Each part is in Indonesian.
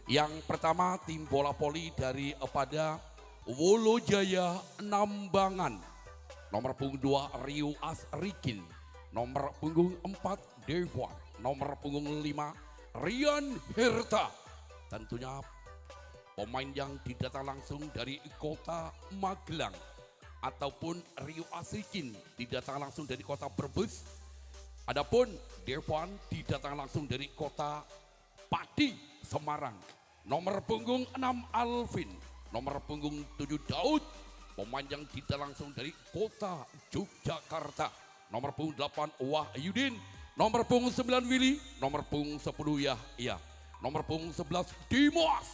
Yang pertama tim bola voli dari pada Wolojaya Nambangan. Nomor punggung 2 Rio Asrikin. Nomor punggung 4 Dewan. Nomor punggung 5 Rian Herta. Tentunya pemain yang didatang langsung dari kota Magelang ataupun Rio Asrikin didatang langsung dari kota Brebes. Adapun Devan didatang langsung dari kota Pati, Semarang. Nomor punggung 6 Alvin, nomor punggung 7 Daud, pemain yang didatang langsung dari kota Yogyakarta. Nomor punggung 8 Wahyudin, nomor punggung 9 Willy, nomor punggung 10 Yahya, nomor punggung 11 Dimas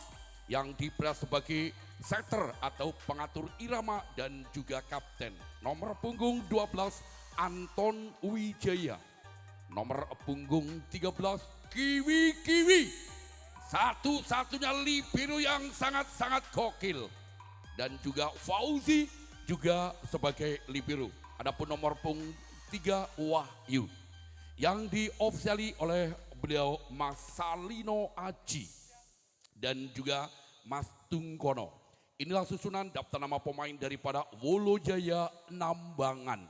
yang diperas sebagai setter atau pengatur irama dan juga kapten. Nomor punggung 12 Anton Wijaya. Nomor punggung 13 Kiwi. Satu-satunya libero yang sangat-sangat gokil. Dan juga Fauzi juga sebagai libero. Adapun nomor punggung 3 Wahyu yang diofisiali oleh beliau Mas Salino Aji dan juga Mas Tungkono. Inilah susunan daftar nama pemain daripada Wolojaya Nambangan.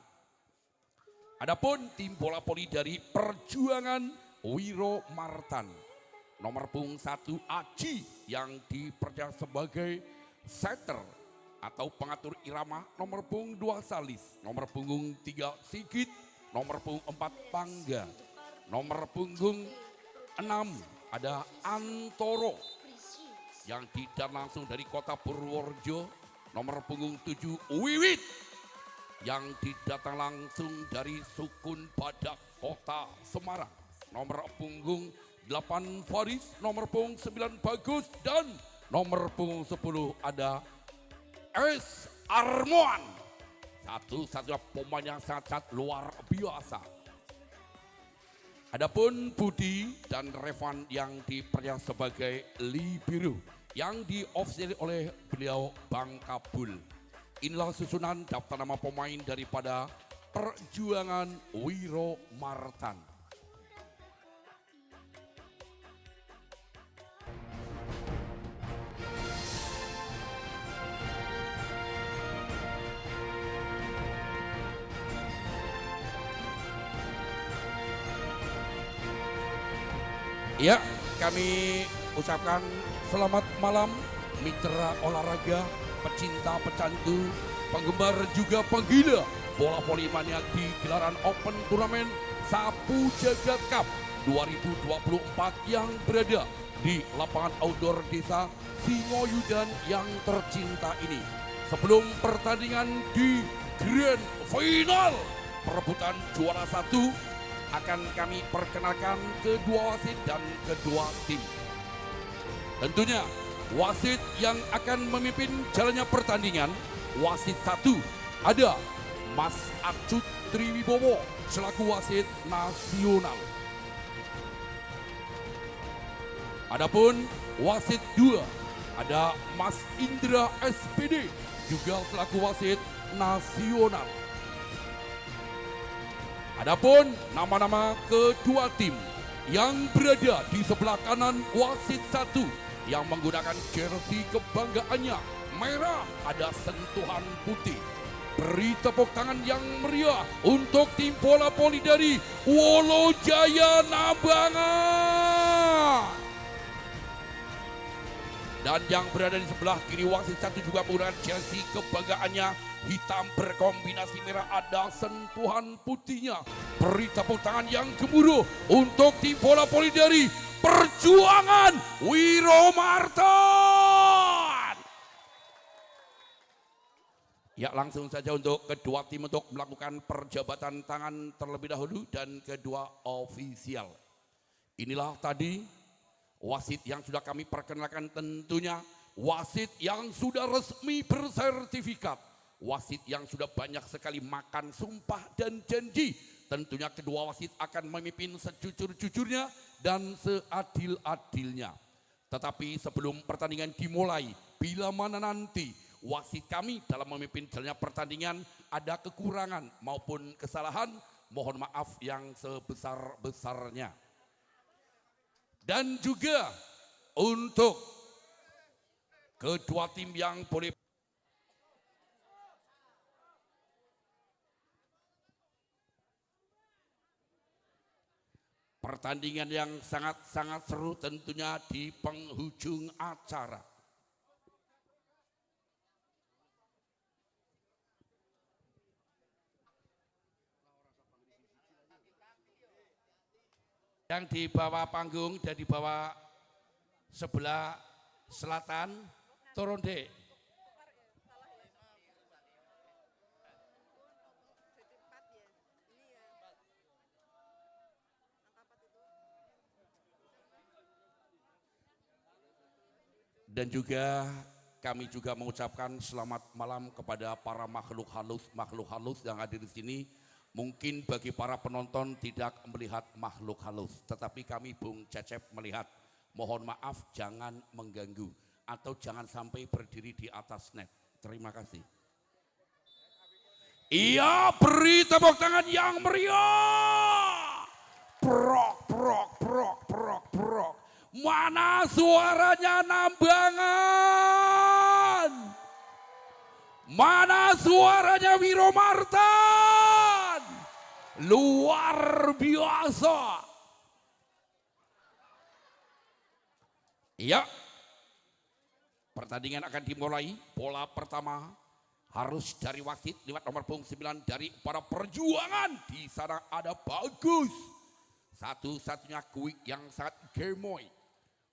Adapun tim bola voli dari Perjuangan Wiro Martan. Nomor punggung 1 Aji yang dipercaya sebagai setter atau pengatur irama. Nomor punggung 2 Salis. Nomor punggung 3 Sigit. Nomor punggung 4 Pangga. Nomor punggung 6 ada Antoro yang tidak langsung dari kota Purworejo. Nomor punggung 7 Wiwit yang didatang langsung dari Sukun Badak kota Semarang. Nomor punggung 8 Faris, nomor punggung 9 Bagus, dan nomor punggung 10 ada S. Armuan. Satu-satunya pemain yang sangat luar biasa. Adapun Budi dan Revan yang dipercaya sebagai libero yang diofisiali oleh beliau Bang Kabul. Inilah susunan daftar nama pemain daripada Perjuangan Wiro Martan. Ya, kami ucapkan selamat malam mitra olahraga, pecinta pecandu, penggemar juga penggila bola voli mania di gelaran Open Turnamen Sapu Jagat Cup 2024 yang berada di lapangan outdoor desa Singoyudan yang tercinta ini. Sebelum pertandingan di Grand Final perebutan juara 1 akan kami perkenalkan kedua wasit dan kedua tim. Tentunya wasit yang akan memimpin jalannya pertandingan, wasit 1 ada Mas Acut Triwibowo selaku wasit nasional. Adapun wasit 2 ada Mas Indra SPD juga selaku wasit nasional. Adapun nama-nama kedua tim yang berada di sebelah kanan wasit 1 yang menggunakan jersey kebanggaannya merah ada sentuhan putih. Beri tepuk tangan yang meriah untuk tim bola voli dari Wolojaya Nambangan. Dan yang berada di sebelah kiri wasit 1 juga menggunakan jersey kebanggaannya hitam berkombinasi merah ada sentuhan putihnya. Beri tepuk tangan yang gemuruh untuk tim bola voli dari Perjuangan Wiro Martan. Ya, langsung saja untuk kedua tim untuk melakukan perjabatan tangan terlebih dahulu dan kedua ofisial. Inilah tadi wasit yang sudah kami perkenalkan, tentunya wasit yang sudah resmi bersertifikat. Wasit yang sudah banyak sekali makan sumpah dan janji. Tentunya kedua wasit akan memimpin sejujur-jujurnya dan seadil-adilnya. Tetapi sebelum pertandingan dimulai, bila mana nanti wasit kami dalam memimpin jalannya pertandingan ada kekurangan maupun kesalahan, mohon maaf yang sebesar-besarnya. Dan juga untuk Kedua tim yang boleh pertandingan yang sangat-sangat seru tentunya di penghujung acara. Yang di bawah panggung dan di bawah sebelah selatan turun dek. Dan juga kami juga mengucapkan selamat malam kepada para makhluk halus yang hadir di sini. Mungkin bagi para penonton tidak melihat makhluk halus, tetapi kami Bung Cecep melihat. Mohon maaf jangan mengganggu atau jangan sampai berdiri di atas net. Terima kasih. Iya, beri tepuk tangan yang meriah. Prok, prok, prok, prok, prok. Mana suaranya Nambangan? Mana suaranya Wiromartan? Luar biasa. Iya. Pertandingan akan dimulai. Bola pertama harus dari wasit lewat nomor punggung 9 dari para perjuangan. Di sana ada Bagus. Satu-satunya quick yang sangat gemoy.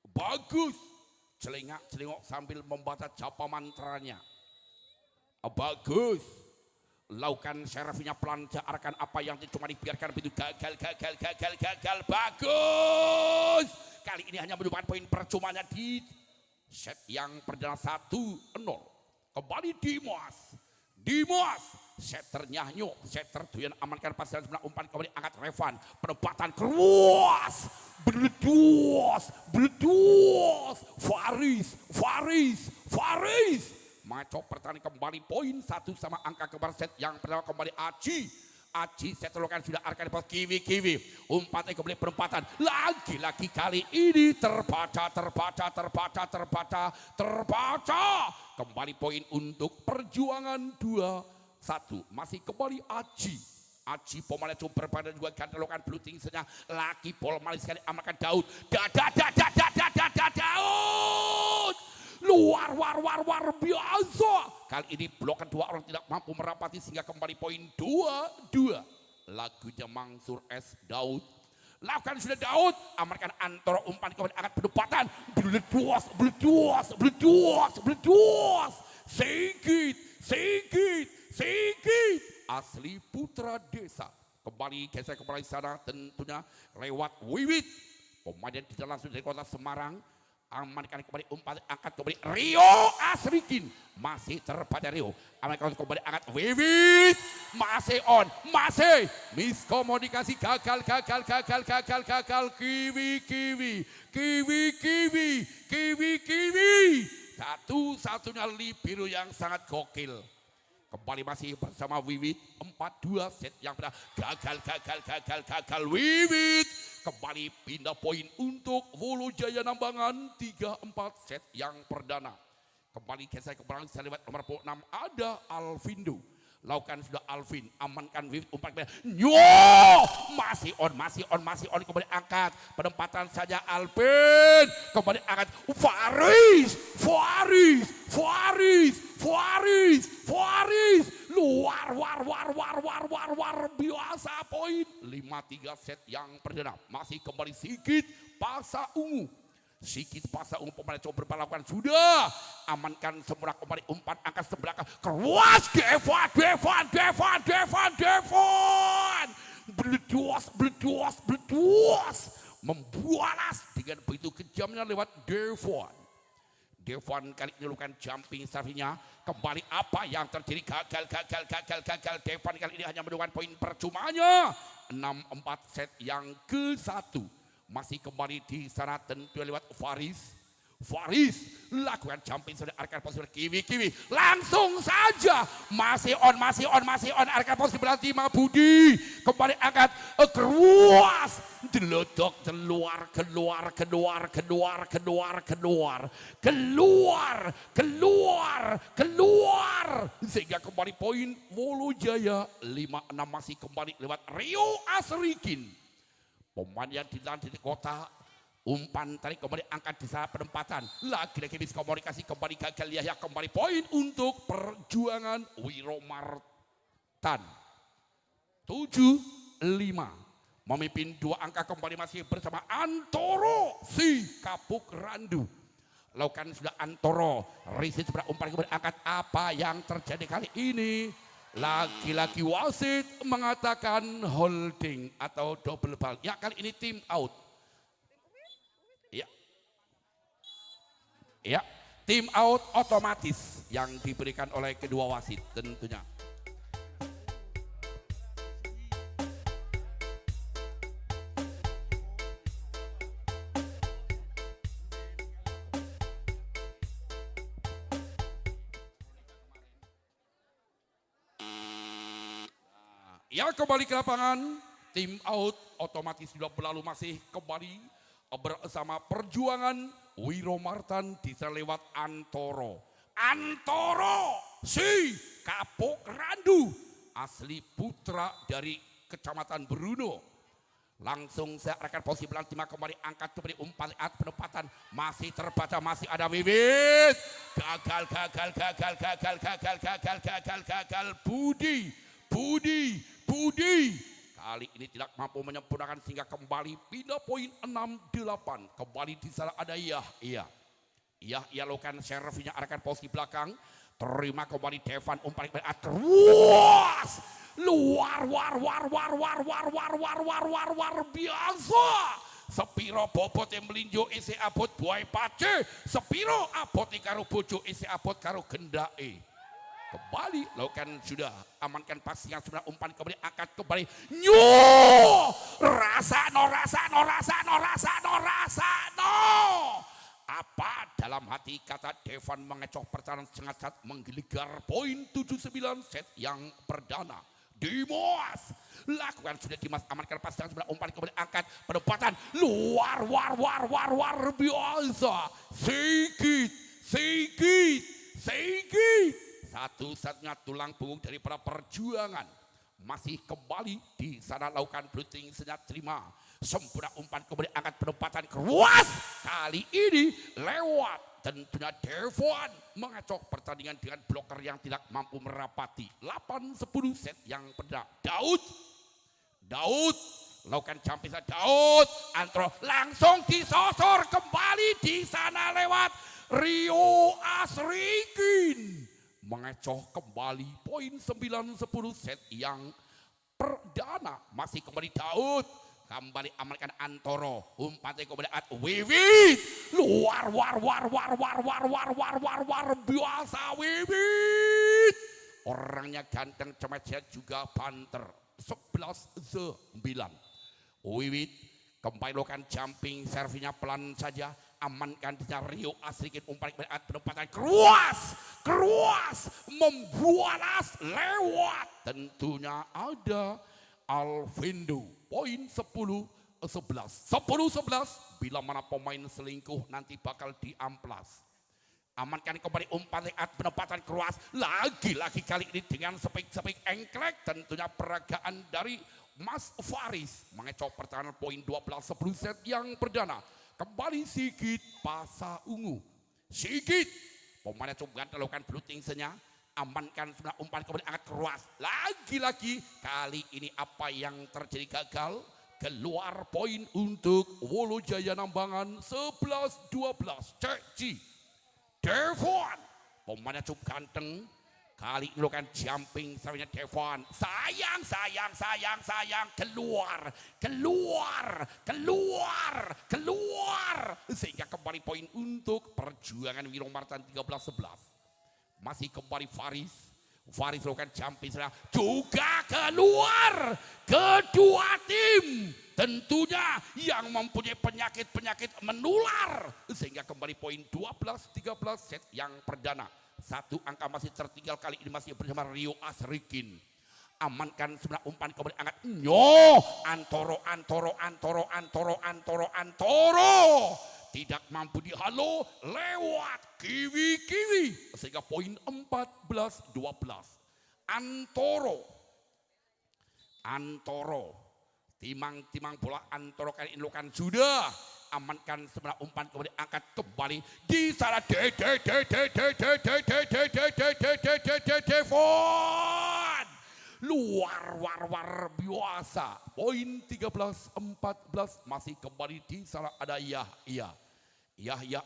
Bagus. Celengak-celengok sambil membaca japa mantranya. Bagus. Lakukan servisnya pelan, arahkan apa yang cuma dibiarkan begitu gagal. Bagus. Kali ini hanya merupakan poin percumanya di set yang perdana 1-0. Kembali Dimas. Setternya Nyok, setter Duyan amankan pasangan sebelah umpan kembali angkat Revan. Penempatan keruas. Beledos. Faris. Maco pertahanan kembali poin 1 sama angka kebar set yang pertama kembali Aji set terlakukan sudah arkan di pos Kiwi umpannya kembali penempatan lagi kali ini terbaca kembali poin untuk perjuangan 2-1 masih kembali Aji pemain coba berpada juga kan terlakukan blue tingginya laki bola malis sekali amankan Daud luar biasa. Kali ini blokan 2 orang tidak mampu merapati sehingga kembali poin 2-2. Lagunya Mansur S. Daud. Lakukan sudah Daud. Amankan Antoro umpan kembali angkat pendapatan. Beledos. Singkit. Asli putra desa. Kembali geser kembali sana tentunya lewat Wiwit. Pemain tidak langsung dari kota Semarang. Amankan kembali umpan angkat kembali Rio Asrikin masih terbaca Rio amankan kembali angkat Wiwit masih miskomunikasi gagal Kiwi satu-satunya libero yang sangat gokil kembali masih bersama Wiwit 4-2 set yang benar gagal Wiwit kembali pindah poin untuk Wolojaya Nambangan 3-4 set yang perdana. Kembali geser ke belakang lewat nomor 6 ada Alvindo. Lakukan sudah Alvin, amankan Wiwit umpan masih on kembali angkat penempatan saja Alvin kembali angkat Faris luar biasa poin 5-3 set yang perdana masih kembali Sigit Pasa Ungu pemain coba berpalawan sudah amankan semua kembali umpan angkat sebelah keruas Devon beledos membualas dengan begitu kejamnya lewat Devon kali ini lakukan jumping servinya kembali apa yang terjadi gagal Devon kali ini hanya menemukan poin percumanya 6-4 set yang ke-1 masih kembali di sana tentu lewat Faris Faris lakukan jumping sudah arkan posisi kiwi langsung saja masih on arkan posisi sebelah timah Budi kembali angkat keruas delodok keluar sehingga kembali poin Wolojaya 5-6 masih kembali lewat Rio Asrikin. Pemain yang di kota umpan tarik kembali angkat di saat penempatan lagi-lagi miskomunikasi kembali gagal ya kembali poin untuk Perjuangan Wiromartan 7-5 memimpin 2 angka kembali masih bersama Antoro si Kapuk Randu lakukan sudah Antoro riset sebelah umpan kembali angkat apa yang terjadi kali ini lagi-lagi wasit mengatakan holding atau double ball ya kali ini tim out. Ya, tim out otomatis yang diberikan oleh kedua wasit tentunya. Ya kembali ke lapangan, tim out otomatis sudah berlalu masih kembali bersama Perjuangan Wiromartan bisa lewat Antoro si Kapuk Randu asli putra dari Kecamatan Bruno langsung saya akan posisi belantima kembali angkat kembali umpan penempatan masih terbaca masih ada Wiwit gagal Budi kali ini tidak mampu menyempurnakan sehingga kembali pindah poin 6-8 kembali di sana ada Iya lakukan servisnya arahkan posisi belakang terima kembali Devan umpan terus luar biasa Sepiro bobot yang melinjo isi abot buai pace Sepiro abot karo bojo isi abot karo gendake kembali lakukan sudah amankan pasti yang sudah umpan kembali angkat kembali rasa no apa dalam hati kata Devan mengecoh pertahanan setengah saat menggelegar poin 7-9 set yang perdana Dimas lakukan sudah Dimas amankan pasti yang sudah umpan kembali angkat penempatan luar biasa Sigit satu-satunya tulang punggung dari para Perjuangan masih kembali di sana lakukan blocking senyap terima sempurna umpan kembali angkat penempatan keruas kali ini lewat tentunya Devan mengacok pertandingan dengan bloker yang tidak mampu merapati 8-10 set yang pernah Daud lakukan jumping Daud Antro langsung disosor kembali di sana lewat Rio Asrikin mengecoh kembali poin 9-10 set yang perdana masih kembali Daud kembali amankan Antoro umpannya kembali Wiwit luar biasa Wiwit orangnya ganteng cemet juga banter 11-9 Wiwit kembali lakukan jumping servinya pelan saja amankan dengan Rio Asrikin umpan penempatan keruas membualas lewat tentunya ada Alvindo poin 10-11 bila mana pemain selingkuh nanti bakal diamplas amankan kembali umpan penempatan keruas lagi-lagi kali ini dengan sepik engklek tentunya peragaan dari Mas Faris mengecoh pertahanan poin 12-10 set yang perdana kembali Sigit Pasa Ungu pemainnya coba lakukan blocking senya amankan sudah umpan kembali angkat keruas lagi-lagi kali ini apa yang terjadi gagal keluar poin untuk Wolojaya Nambangan 11-12 Ceci Devan pemainnya cukup ganteng kali ini lakukan jumping saranya Devan sayang keluar sehingga kembali poin untuk Perjuangan Wiromartan 13-11 masih kembali Faris Faris lakukan jumping serang juga keluar. Kedua tim tentunya yang mempunyai penyakit-penyakit menular. Sehingga kembali poin 12-13 set yang perdana. Satu angka masih tertinggal kali ini masih bersama Rio Asrikin. Amankan sebenarnya umpan kembali angkat. Antoro. Tidak mampu dihalo lewat kiwi. Sehingga poin 14-12. Antoro. Timang bola Antoro kali ini lakukan sudah. Amankan sebenarnya umpan kembali angkat kembali di sana Devon. Luar biasa. Poin 13-14 masih kembali di sana ada Yahya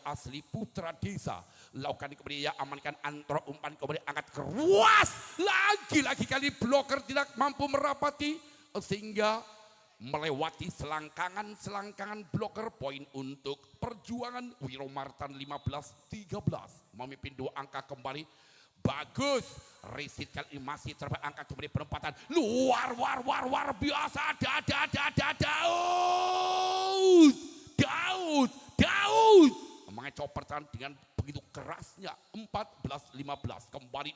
asli putra desa. Lakukan kembali ya amankan Antoro umpan kembali angkat keruas. Lagi-lagi kali bloker tidak mampu merapati sehingga melewati selangkangan bloker. Poin untuk Perjuangan Wiromartan 15-13 memimpin 2 angka kembali. Bagus, Risit kali ini masih terbaik angkat kembali penempatan luar biasa. Daud mengecok pertahanan dengan begitu kerasnya. 14-15 kembali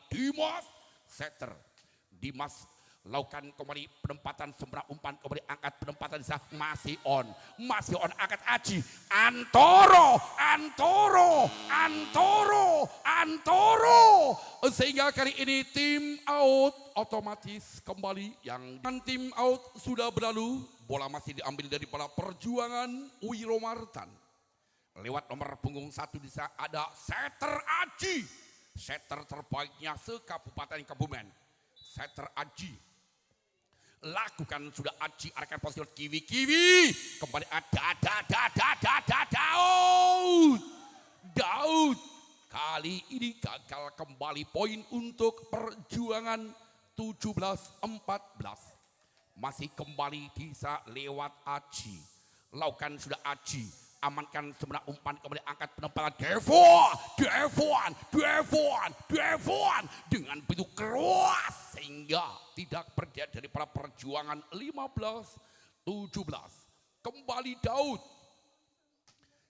Dimas lakukan kembali penempatan sebenarnya umpan kembali angkat penempatan di sana masih on angkat Aji Antoro sehingga kali ini tim out otomatis kembali. Yang tim out sudah berlalu, bola masih diambil dari bola Perjuangan Wiromartan lewat nomor punggung 1 di sana ada setter Aji, setter terbaiknya se-Kabupaten Kebumen. Setter Aji lakukan sudah Aji arahkan posisi kiwi kembali ada Daud kali ini gagal kembali. Poin untuk Perjuangan 17-14 masih kembali bisa lewat Aji. Lakukan sudah Aji amankan sebenarnya umpan kembali angkat penempatan Devon dengan begitu keras sehingga tidak berdaya dari para Perjuangan. 15-17 kembali Daud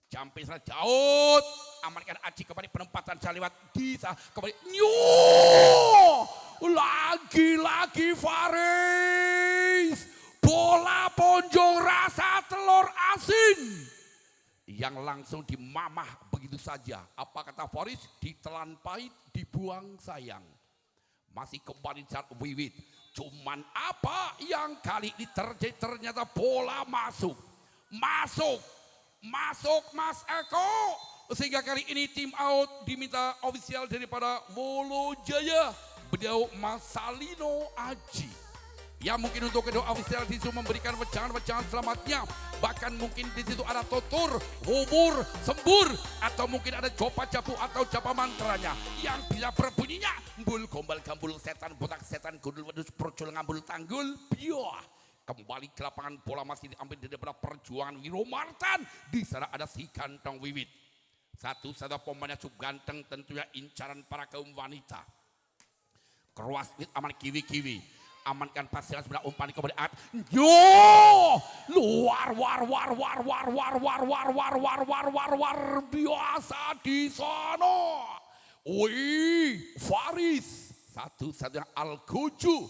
sampai Daud amankan Aji kembali penempatan saya lewat Disa kembali lagi Faris bola ponjong rasa telur asin yang langsung dimamah begitu saja. Apa kata Faris? Ditelan pahit, dibuang sayang. Masih kembali saat Wiwit. Cuman apa yang kali ini terjadi ternyata bola masuk Mas Eko. Sehingga kali ini tim out diminta ofisial daripada Wolojaya. Beliau Mas Salino Aji. Ya mungkin untuk kedua ofisial di situ memberikan wejangan-wejangan selamatnya. Bahkan mungkin di situ ada tutur, wubur, sembur, atau mungkin ada copa jabu atau japa mantranya yang bisa berbunyinya mbul gombal gambul setan botak setan gundul wedus percul ngambul tanggul biah. Kembali ke lapangan bola masih diambil daripada Perjuangan Wiromartan. Di sana ada si Ganteng Wiwit. Satu-satu pemainnya cukup ganteng, tentunya incaran para kaum wanita. Keruas aman kiwi. Amankan pasiran sebelah umpan kembali luar biasa di sana. Faris satu-satunya Al-Gojo,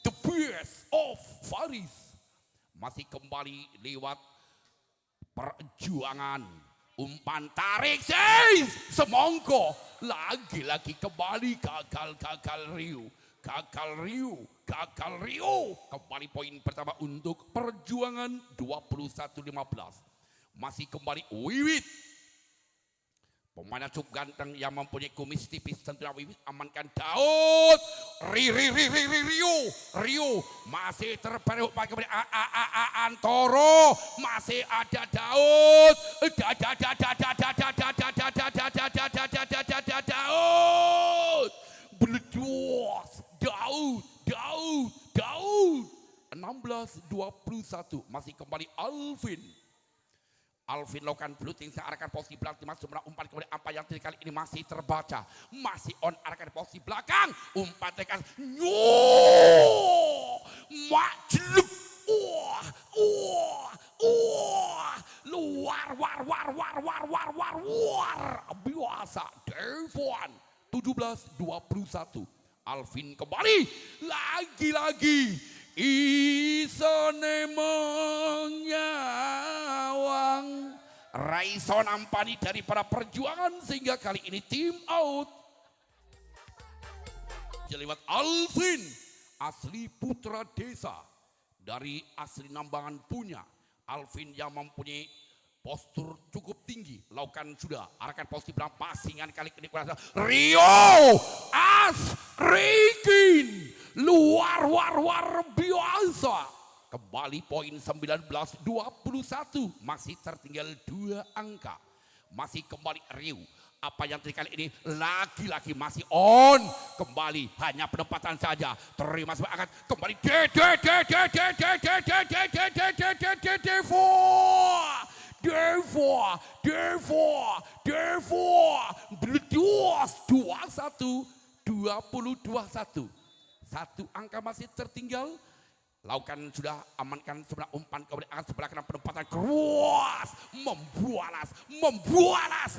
the best of Faris masih kembali lewat Perjuangan. Umpan tarik semongko lagi kembali gagal Rio. Kembali poin pertama untuk Perjuangan 21-15. Masih kembali Wiwit. Pemain cukup ganteng yang mempunyai kumis tipis tentunya Wiwit. Amankan Daud. Rio masih terperuk kembali Antoro. Masih ada Daud. Daud. Beledos. Daud 16-21 masih kembali Alvin Alvin lakukan bluting searahkan posisi belakang masuk umpan kemudian apa yang kali ini masih terbaca, masih on arahkan posisi belakang, umpan tekan majluk, luar biasa. Devon 17-21. Alvin kembali lagi-lagi isone menyawang Raiso nampani dari para perjuangan sehingga kali ini tim out. Lewat Alvin asli putra desa dari asli Nambangan punya. Alvin yang mempunyai postur cukup tinggi, lakukan sudah arahkan posisi belakang pasingan kali ini Rio Asrikin luar biasa. Kembali poin 19-21, masih tertinggal 2 angka, masih kembali Rio. Apa yang kali ini lagi-lagi masih on, kembali hanya penempatan saja, terima semangat kembali Bledos 21-21. 1 angka masih tertinggal. Lakukan sudah amankan sebelah umpan kemudian akan sebelah kanan penempatan keras membualas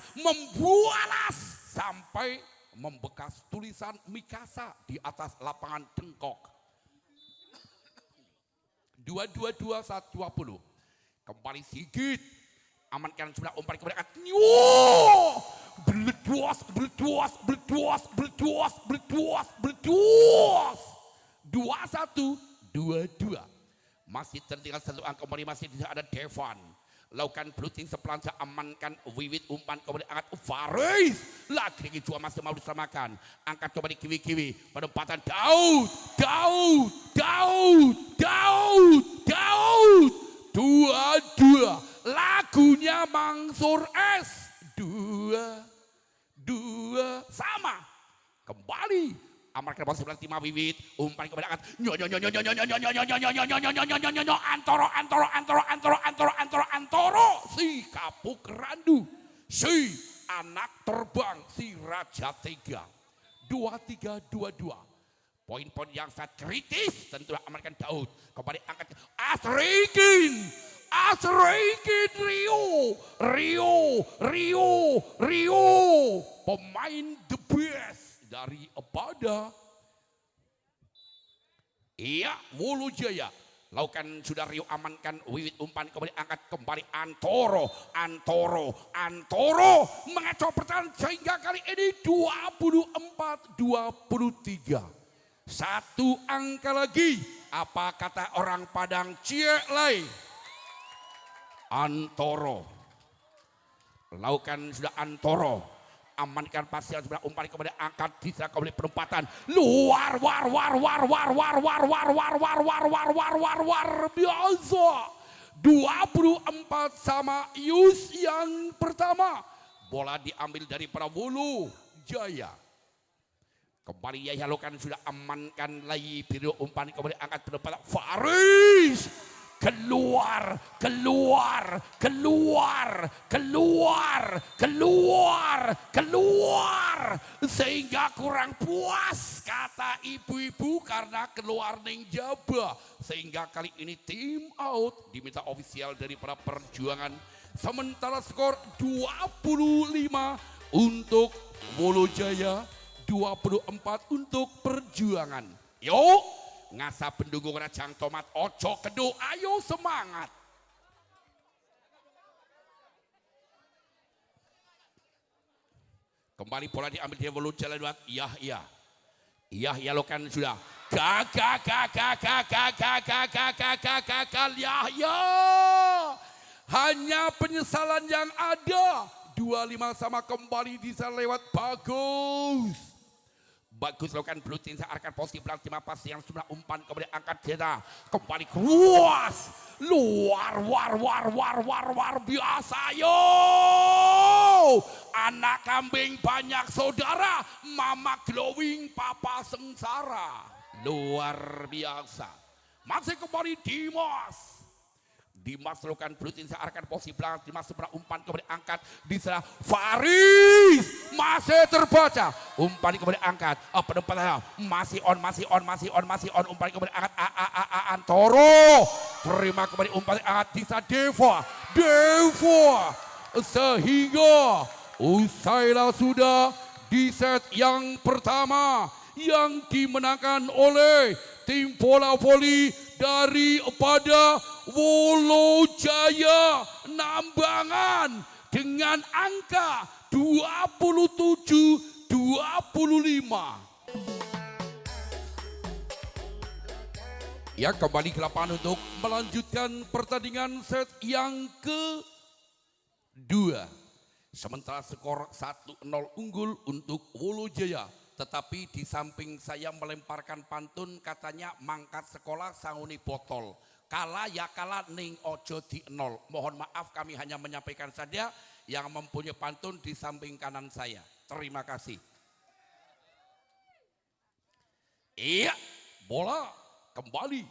sampai membekas tulisan Mikasa di atas lapangan Dengkok. 22-21. Kembali Sigit amankan sebelah umpan kemudian akan bledos 21-22. Masih tertinggal 1 angka, kembali masih ada Devon. Lakukan bluting sepelanca amankan Wiwit umpan kemudian angkat Faris. Lagi juga masih mau disamakan. Angkat coba di kiwi-kiwi. Penempatan Daud. 2-2. Lagunya Mangsur S. 2-2 sama. Kembali amarkan posisi belakang tim Wiwit umpan kepada angkat Antoro si kapuk randu si anak terbang si Raja Tega. 23-22. Poin-poin yang sangat kritis tentu amarkan Daud kembali angkat Asrikin Rio pemain the best dari Epada. Iya, Wulu Jaya. Lakukan sudah Rio amankan Wiwit umpan kembali angkat kembali Antoro mengacau pertahanan sehingga kali ini 24-23. 1 angka lagi. Apa kata orang Padang Cielai? Antoro. Lakukan sudah Antoro amankan pasien sebelah umpan kemudian angkat bisa kembali penempatan luar biasa. 24 sama Yus yang pertama. Bola diambil dari para Wulu Jaya. Kembali Yahya lakukan sudah amankan lagi video umpan kemudian angkat penempatan Faris. Keluar sehingga kurang puas kata ibu-ibu karena keluar ning jaba sehingga kali ini tim out diminta ofisial dari para perjuangan. Sementara skor 25 untuk Wulu Jaya, 24 untuk perjuangan. Yuk ngasa pendukung Rajang Tomat ojo kedo, ayo semangat. Kembali bola diambil dia Wulu Jaya lewat Yahya lokan sudah gagal Yahya. Hanya penyesalan yang ada. 25 sama kembali bisa lewat bagus lakukan bluting searahkan posisi belakang tim pas yang sudah umpan kemudian angkat jeda kembali keras luar biasa. Yo anak kambing banyak saudara, mama glowing papa sengsara, luar biasa. Masih kembali Dimas dimasukkan Blutin searahkan posisi belakang dimasukkan umpan kemudian angkat di sana Faris masih terbaca umpan kemudian angkat penempatan masih on umpan kemudian angkat Antoro terima kembali umpan angkat di sana Deva sehingga usailah sudah di set yang pertama yang dimenangkan oleh tim bola voli daripada Wolojaya Nambangan dengan angka 27-25. Ya, kembali ke lapangan untuk melanjutkan pertandingan set yang kedua. Sementara skor 1-0 unggul untuk Wolojaya. Tetapi di samping saya melemparkan pantun katanya mangkat sekolah sanguni botol. Kalah ya kalah ning ojo di nol. Mohon maaf kami hanya menyampaikan saja yang mempunyai pantun di samping kanan saya. Terima kasih. Iya, bola kembali.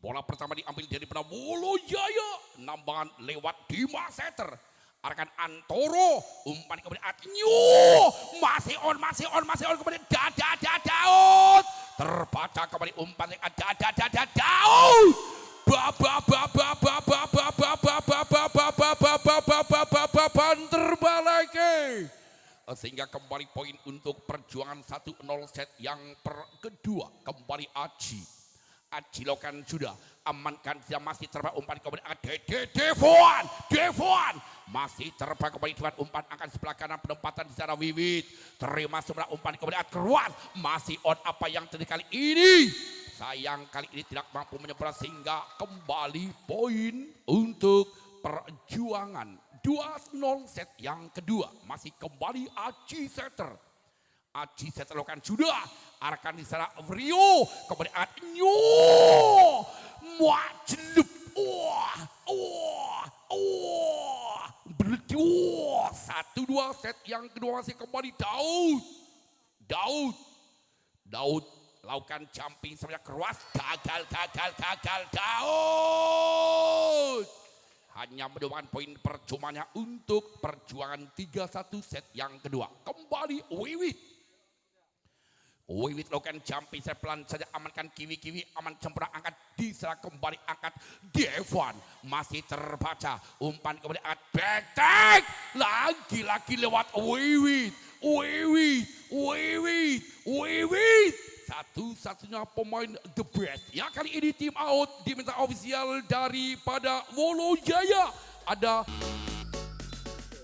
Bola pertama diambil dari Wolojaya. Nambangan lewat Dimas Setter. Arkan Antoro, umpan kemudian Atnyu, masih on kemudian Daud, terbaca kembali umpan Daud, terbalik, sehingga kembali poin untuk perjuangan 1-0 set yang kedua. Kembali Aji lakukan sudah amankan dia masih terbang umpan kemudian Devon masih terbang kembali dengan umpan akan sebelah kanan penempatan di sana Wiwit terima sebelah umpan kemudian keluar masih on apa yang terjadi kali ini sayang kali ini tidak mampu menyeberang sehingga kembali poin untuk perjuangan 2-0 set yang kedua masih kembali Aji Setter lakukan sudah arahkan di sana Rio kemudian Atnyo Muajelub berjuang 1-2 set yang kedua masih kembali Daud lakukan jumping sebenarnya keras gagal Daud hanya menemukan poin percumanya untuk perjuangan 3-1 set yang kedua. Kembali Wiwit lakukan jumping saya pelan saja amankan kiwi aman sempurna angkat di sana kembali angkat Devon masih terbaca umpan kemudian angkat back lagi lewat Wiwit satu-satunya pemain the best ya kali ini tim out diminta ofisial daripada Wolojaya ada.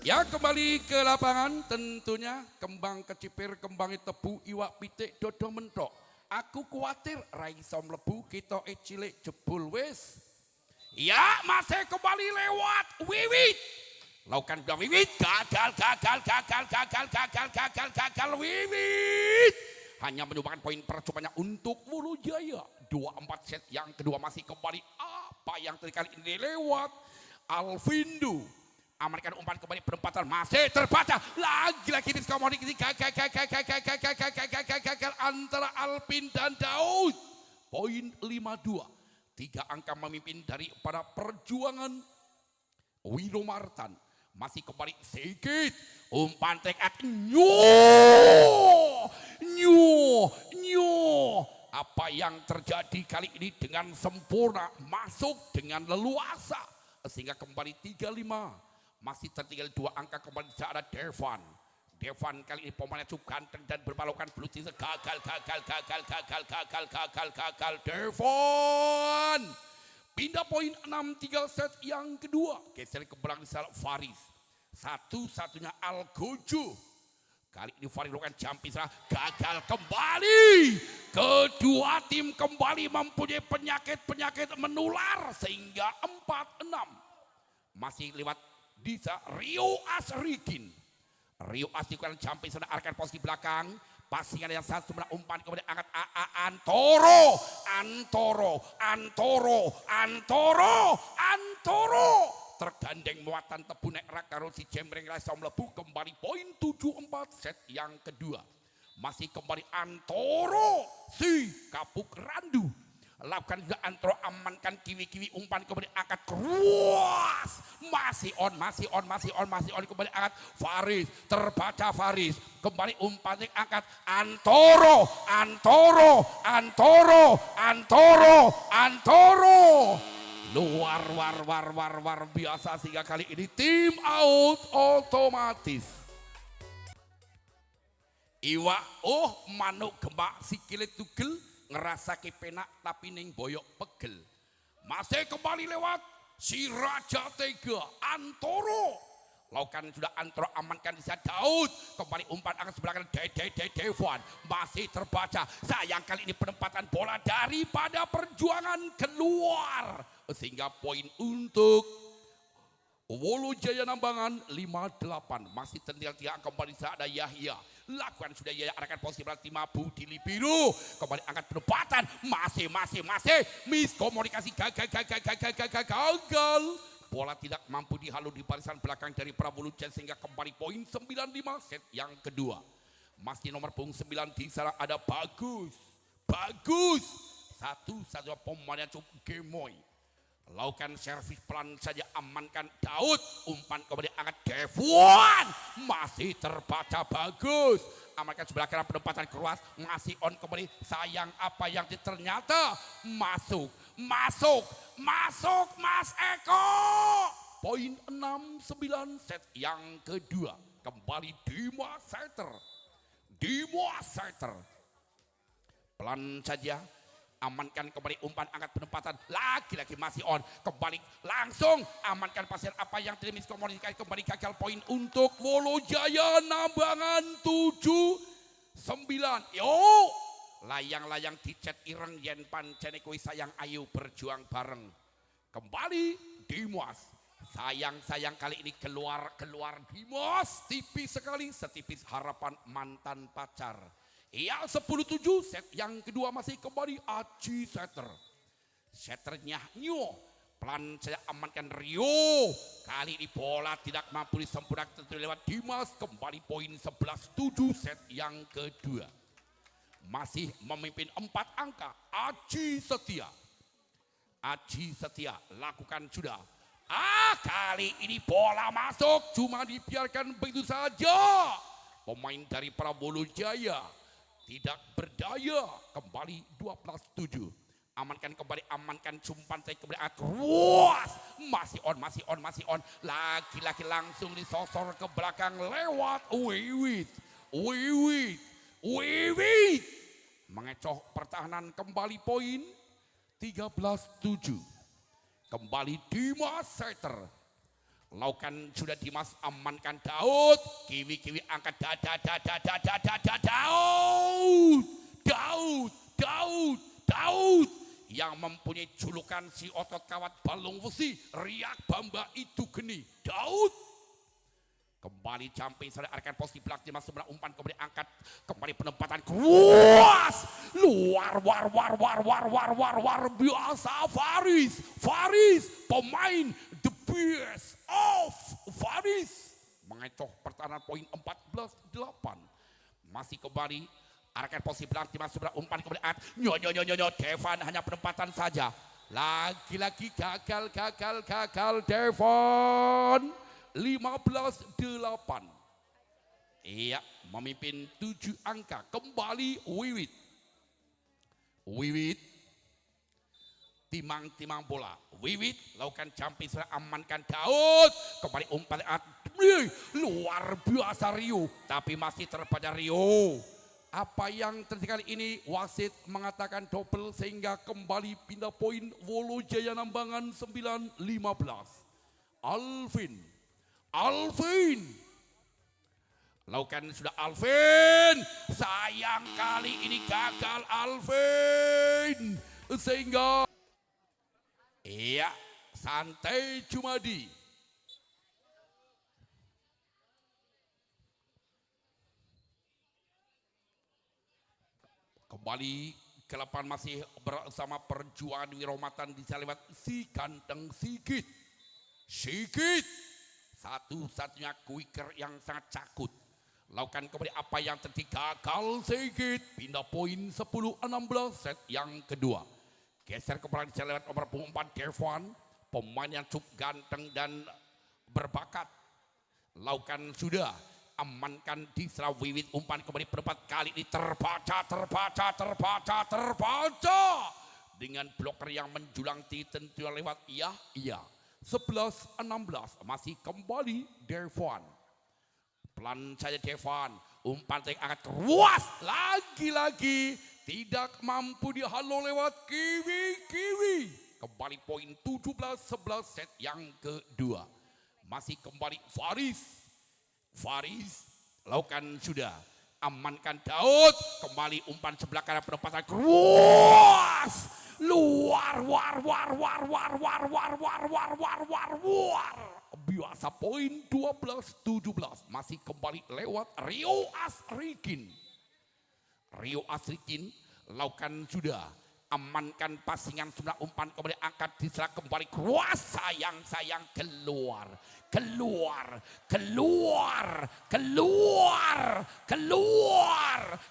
Ya kembali ke lapangan tentunya kembang kecipir, kembang tebu, iwak pitik, dodo mentok. Aku khawatir raiso mlebu kita cilik jebul wis. Ya masih kembali lewat Wiwit. Lakukan dua Wiwit gagal Wiwit. Hanya menyumbangkan poin percobanya untuk Wolojaya. 2-4 set yang kedua masih kembali apa yang terkali ini lewat Alvindo. Amankan umpan kembali penempatan masih terbaca lagi-lagi diskomunikasi gagal antara Alvin dan Daud poin 5-2 3 angka memimpin daripada perjuangan Wiro Martan masih kembali sedikit umpan tekat apa yang terjadi kali ini dengan sempurna masuk dengan leluasa sehingga kembali 3-5 masih tertinggal 2 angka kembali ada Devon kali ini pemainnya cukup ganteng dan berbalukan Blutin gagal Devon pindah poin 6-3 set yang kedua geser ke belakang di sana Faris satu-satunya Algojo kali ini Faris lakukan jumping gagal kembali kedua tim kembali mempunyai penyakit menular sehingga 4-6 masih lewat Disa Rio Asrikin lakukan jumping sudah arahkan posisi belakang pasingan yang satu sebelah umpan kemudian angkat Antoro tergandeng muatan tebu nek rak karo si jembreng rasa mlebu kembali poin 7-4 set yang kedua masih kembali Antoro si kapuk randu lakukan juga antro, amankan kiwi umpan kembali angkat keras, masih on kembali angkat Faris, terbaca Faris kembali umpan angkat Antoro luar biasa sehingga kali ini tim out otomatis. Iwa manuk gemak sikile tugel ngerasa penak tapi ning boyok pegel. Masih kembali lewat si Raja Tega Antoro. Lakukan sudah Antoro, amankan di sana Daud. Kembali umpan angkat sebelah kanan Devon. Masih terbaca. Sayang kali ini penempatan bola daripada Perjuangan keluar. Sehingga poin untuk Wolojaya Nambangan 58. Masih tertinggal 3 kembali ada Yahya. Lakukan sudah Yahya arahkan posisi berarti Mabu di Libiru. Kembali angkat penempatan. Masih. Miskomunikasi gagal. Bola tidak mampu dihalu di barisan belakang dari Prabu Lujan sehingga kembali poin 95 set yang kedua. Masih nomor punggung 9 di sana ada Bagus. Satu-satunya pemain yang cukup gemoy. Lakukan servis pelan saja, amankan Daud, umpan kembali angkat Devon, masih terbaca Bagus, amankan sebelah kanan penempatan keras, masih on kembali, sayang apa yang ternyata masuk Mas Eko. Poin 6-9 set yang kedua, kembali Dimas Setter, pelan saja. Amankan kembali umpan angkat penempatan lagi-lagi masih on kembali langsung amankan pasir apa yang tidak miskomunikasi kembali gagal poin untuk Wolojaya Nambangan 7-9. Layang-layang dicet ireng yen pancene kuwi sayang ayu berjuang bareng. Kembali Dimas. Sayang kali ini keluar Dimas tipis sekali, setipis harapan mantan pacar. Iya 10-7 set yang kedua masih kembali Aji Setternya Nyo pelan saya amankan Rio, kali ini bola tidak mampu disempurnakan lewat Dimas. Kembali poin 11-7 set yang kedua masih memimpin 4 angka Aji Setia lakukan sudah. Kali ini bola masuk cuma dibiarkan begitu saja. Pemain dari Prabu Jaya tidak berdaya, kembali 12-7. Amankan umpan saya kembali atas. Masih on. Lagi-lagi langsung disosor ke belakang lewat Wiwit. Mengecoh pertahanan kembali poin 13-7. Kembali Dimas Setter. Lakukan sudah Dimas, amankan Daud, kiwi angkat Daud yang mempunyai julukan si otot kawat balung besi, riak bamba itu geni. Daud kembali jumping sudah arahkan posisi belakang Dimas sebelah umpan kembali angkat kembali penempatan keras luar biasa Faris pemain the best of Faris mengecoh pertahanan poin 14-8. Masih kembali arahkan posisi belakang Dimas sebelah umpan kembali angkat nyo Devon hanya penempatan saja. Lagi-lagi gagal Devon. 15-8. Iya, memimpin 7 angka. Kembali Wiwit. Timang bola. Wiwit lakukan jumping sudah amankan Daud. Kembali umpan luar biasa Rio, tapi masih terbaca Rio. Apa yang terjadi kali ini? Wasit mengatakan double sehingga kembali pindah poin Wolojaya Nambangan 9-15. Alvin lakukan sudah Alvin, sayang kali ini gagal Alvin sehingga santai Jumadi. Kembali ke lapangan masih bersama Perjuangan Wiromatan di lewat si Ganteng Sigit. Satu-satunya quicker yang sangat cakut. Lakukan kembali apa yang terjadi gagal Sigit. Pindah poin 10-16 set yang kedua. Geser kembali lewat nomor punggung 4 Devon. Pemain yang cukup ganteng dan berbakat. Lakukan sudah. Amankan di Wiwit umpan kembali perempat kali ini terbaca. Dengan bloker yang menjulang tentu lewat iya. 11-16 masih kembali Devon. Pelan saja Devon. Umpan yang agak ruas. Lagi-lagi tidak mampu dihalau lewat Kiwi. Kembali poin 17-11 set yang kedua. Masih kembali Faris lakukan sudah. Amankan Daud. Kembali umpan sebelah kanan penempatan ruas. Luar. Biasa poin 12-17. Masih kembali lewat Rio Asrikin lakukan sudah. Amankan pasingan sudah umpan kembali angkat diserah kembali keluas sayang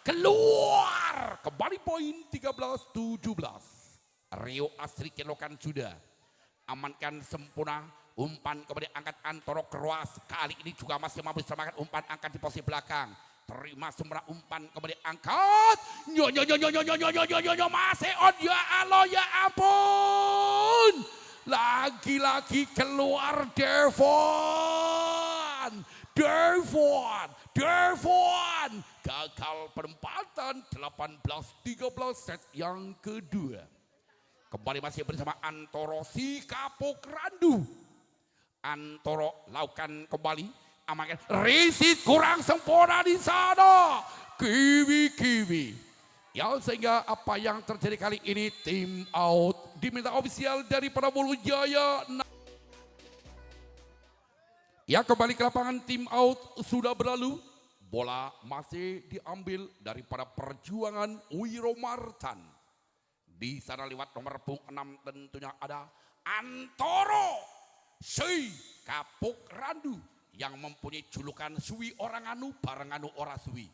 keluar kembali poin 13-17. Rio Asrikin lakukan sudah. Amankan sempurna umpan kembali angkat Antoro keluas. Kali ini juga masih mampu diselamatkan umpan angkat di posisi belakang. Terima semua umpan kembali angkat. Masih on ya Allah ya ampun. Lagi-lagi keluar Devon. Gagal penempatan 18-13 set yang kedua. Kembali masih bersama Antoro si kapok randu. Antoro lakukan kembali. Amankan risit kurang sempurna di sana. Kiwi. Ya sehingga apa yang terjadi kali ini tim out diminta ofisial dari Wulu Jaya. Ya kembali ke lapangan tim out sudah berlalu. Bola masih diambil daripada Perjuangan Wiromartan. Di sana lewat nomor punggung 6 tentunya ada Antoro si kapok randu. Yang mempunyai julukan suwi orang anu bareng anu ora suwi.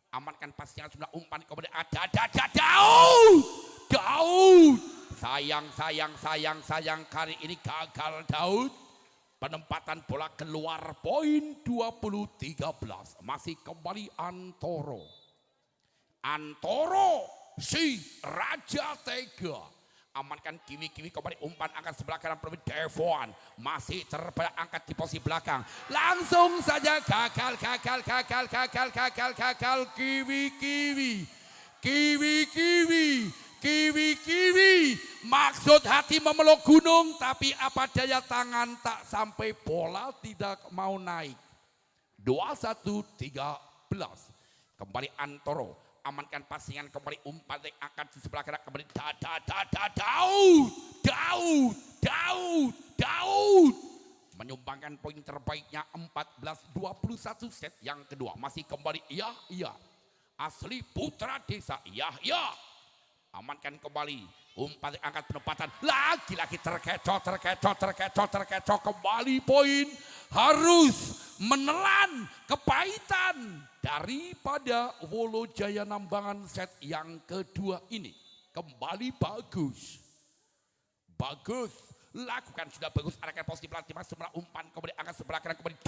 Amankan pastinya sudah umpan kemudian ada Daud. Sayang kali ini gagal Daud. Penempatan bola keluar poin 20-13. Masih kembali Antoro si Raja Tega. Amankan Kiwi kembali umpan angkat sebelah kanan perempuan Devon masih terbelah angkat di posisi belakang langsung saja gagal Kiwi maksud hati memeluk gunung tapi apa daya tangan tak sampai bola tidak mau naik. 21-13 kembali Antoro. Amankan pasingan kembali umpan yang akan di sebelah kanan kembali Daud menyumbangkan poin terbaiknya 14-21 set yang kedua. Masih kembali iya asli putra desa iya amankan kembali umpan yang angkat penempatan lagi-lagi terkecoh kembali poin harus menelan kepahitan daripada Wulu Jaya Nambangan set yang kedua ini. Kembali bagus lakukan sudah bagus arahkan posisi pelatih mas sebelah umpan kemudian angkat sebelah kanan kembali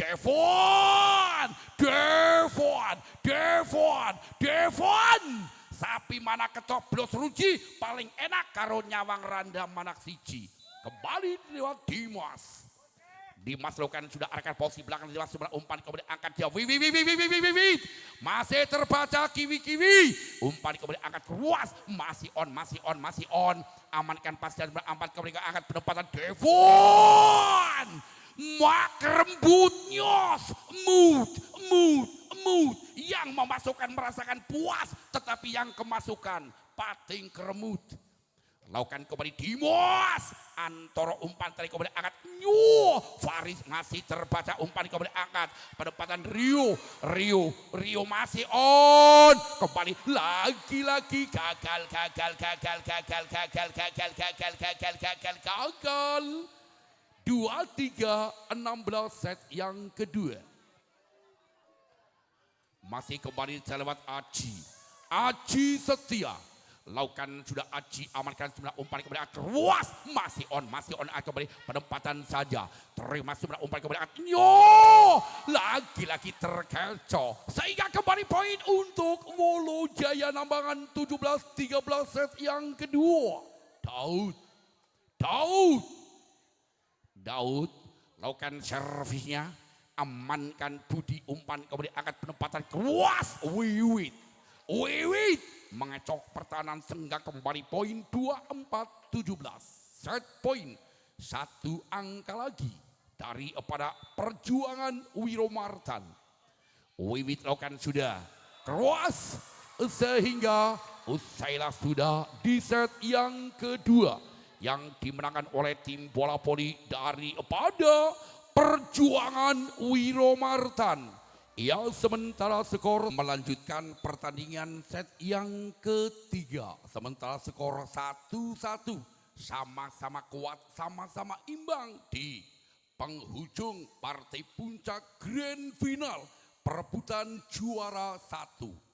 Devon sapi mana ketoblos ruji paling enak karo nyawang randa manak siji. Kembali lewat Dimas lakukan sudah arahkan posisi belakang di sebelah umpan kemudian angkat dia masih terbaca Kiwi umpan kemudian angkat keluas masih on amankan pas dan umpan kemudian angkat penempatan Devon mak rembut nyos mood yang memasukkan merasakan puas tetapi yang kemasukan pating keremut. Lakukan kembali Dimas Antoro umpan tadi kemudian angkat Faris masih terbaca umpan kemudian angkat penempatan Rio masih on kembali lagi-lagi gagal 23-16 set yang kedua. Masih kembali lewat Aji Setia Lakukan sudah Aji, amankan sebenarnya umpan kembali keluas, masih on kembali penempatan saja. Terima sebenarnya umpan kembali lagi-lagi terkecoh sehingga kembali poin untuk Wolo Jaya Nambangan 17-13 set yang kedua. Daud lakukan servisnya, amankan Budi, umpan kembali angkat penempatan keluas, Wiwit mengecok pertahanan sehingga kembali poin 24-17. Set poin satu angka lagi daripada perjuangan Wiromartan. Wiwit lakukan sudah keluas sehingga usailah sudah di set yang kedua yang dimenangkan oleh tim bola voli daripada perjuangan Wiromartan. Ya, sementara skor melanjutkan pertandingan set yang ketiga. Sementara skor 1-1, sama-sama kuat, sama-sama imbang di penghujung partai puncak grand final perebutan juara 1.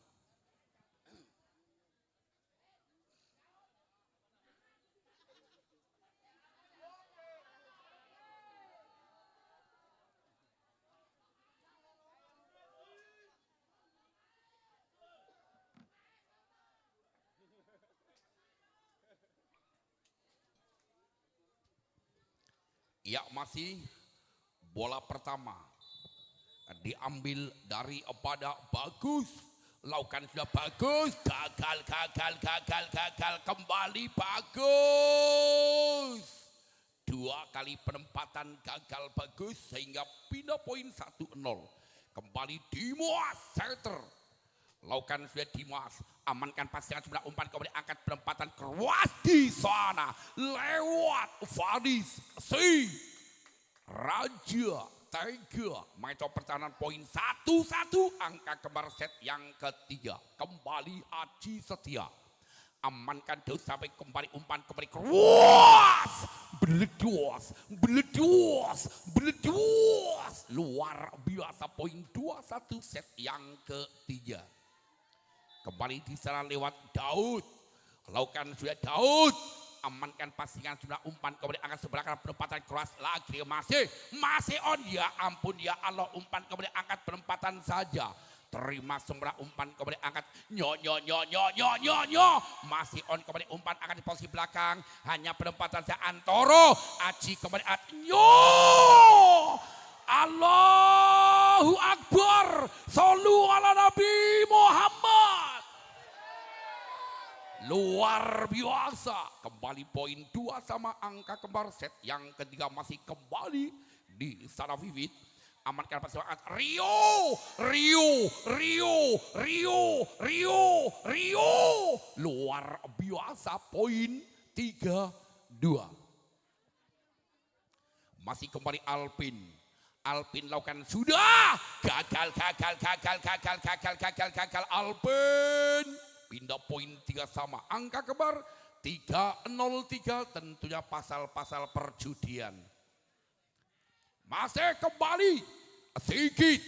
Ya, masih bola pertama diambil daripada Bagus. Lakukan sudah Bagus, gagal kembali Bagus. Dua kali penempatan gagal Bagus sehingga pindah poin 1-0. Kembali Dimas setter. Lakukan sudah Dimas, amankan pasangan sebelah umpan kemudian angkat penempatan keras di sana lewat Fadis si Raja Tega. Mencoba pertahanan poin 1-1, angka kembar set yang ketiga. Kembali Aji Setia, amankan Daud sampai kembali umpan kembali keras, beledos, luar biasa poin 2-1 set yang ketiga. Kembali di sana lewat Daud. Lakukan sudah Daud. Amankan pasingan sudah umpan kembali angkat sebelah kanan penempatan keras lagi masih on, ya ampun ya Allah, umpan kembali angkat penempatan saja. Terima sebelah umpan kembali angkat masih on kembali umpan angkat di posisi belakang, hanya penempatan saya Antoro. Aji kembali Allahu Akbar, shollu ala Nabi Muhammad. Luar biasa, kembali poin 2 sama angka kembar set yang ketiga. Masih kembali di sana Wiwit, amankan pasangan Rio, luar biasa poin 3-2. Masih kembali Alpin lakukan sudah gagal Alpin. Pindah poin 3 sama angka kembar 3-0-3, tentunya pasal-pasal perjudian. Masih kembali sedikit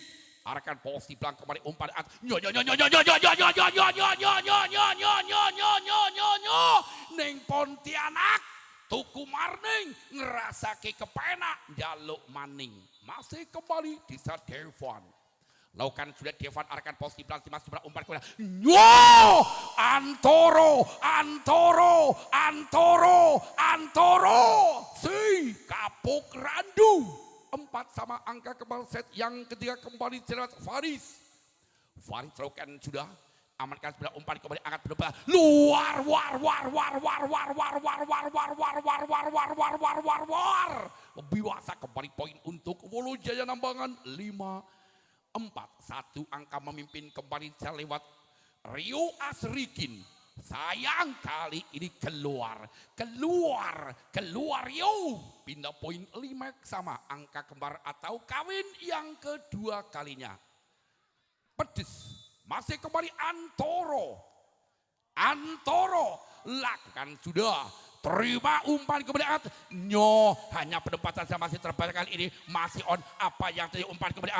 arahkan posisi belakang kembali umpan Neng Pontianak Tuku Marning ngerasake kepenak jaluk maning. Masih kembali di saat Devon. Lakukan sudah Devon arahkan posisi belakang masih umpan kepada Antoro si kapuk randu 4 sama angka kembali set yang ketiga. Kembali lewat Faris lakukan sudah amankan sebelah umpan kembali angkat berdepan luar biasa. Kembali poin untuk Wolo Jaya Nambangan 5-4, 1 angka memimpin. Kembali lewat Rio Asrikin. Sayang kali ini keluar Rio. Pindah poin 5 sama angka kembar atau kawin yang kedua kalinya. Pedes. Masih kembali Antoro lakukan sudah. Terima umpan kembali hanya penempatan saya masih terbatas kali ini. Masih on apa yang tadi umpan kembali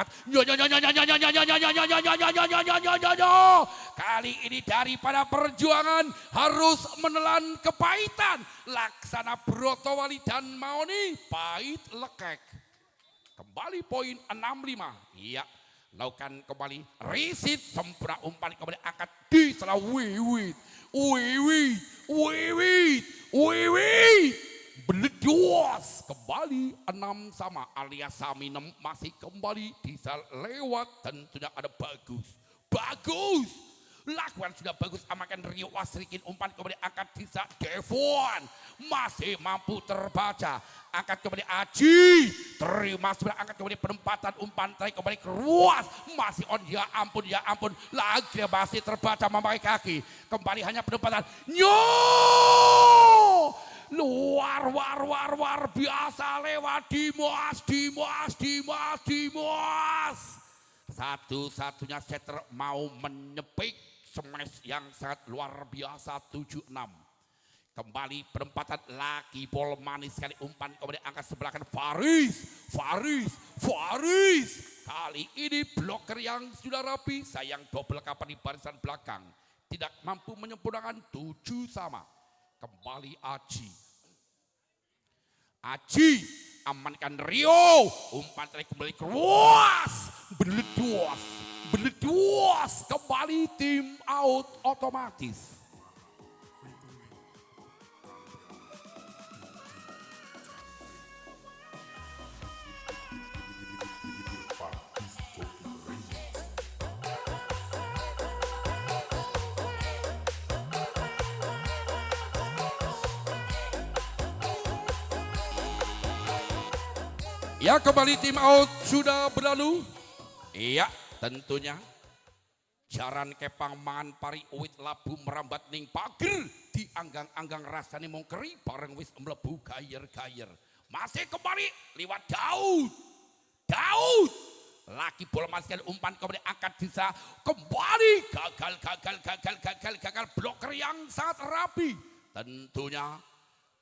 kali ini daripada perjuangan harus menelan kepahitan. Laksana Brotowali dan Maoni pahit lekek. Kembali poin 65. Iya. Lakukan kembali risit sempurna umpan kembali angkat di salah wiwit beledos kembali 6 sama alias Saminem masih kembali bisa lewat dan sudah ada bagus lakukan sudah bagus amankan Rio Asrikin umpan kembali angkat bisa Devon masih mampu terbaca angkat kembali Aji terima sudah angkat kembali penempatan umpan terakhir kembali keruas masih on ya ampun lagi masih terbaca memakai kaki kembali hanya penempatan luar biasa lewat Dimas satu-satunya setter mau menyepik smash yang sangat luar biasa 76. Kembali penempatan lagi bol manis sekali umpan kemudian angkat sebelah kanan Faris. Kali ini bloker yang sudah rapi sayang double kapan di barisan belakang. Tidak mampu menyempurnakan 7 sama. Kembali Aji amankan Rio umpan terakhir kembali keluas beledos kembali tim out otomatis. Ya kembali tim out sudah berlalu. Iya tentunya. Jaran kepang mangan pari uwit labu merambat ning pager. Di anggang-anggang rasanya mongkeri bareng wis mlebu gayer-gayer. Masih kembali lewat Daud. Laki bola masukkan umpan kemudian angkat bisa kembali. Gagal bloker yang sangat rapi. Tentunya.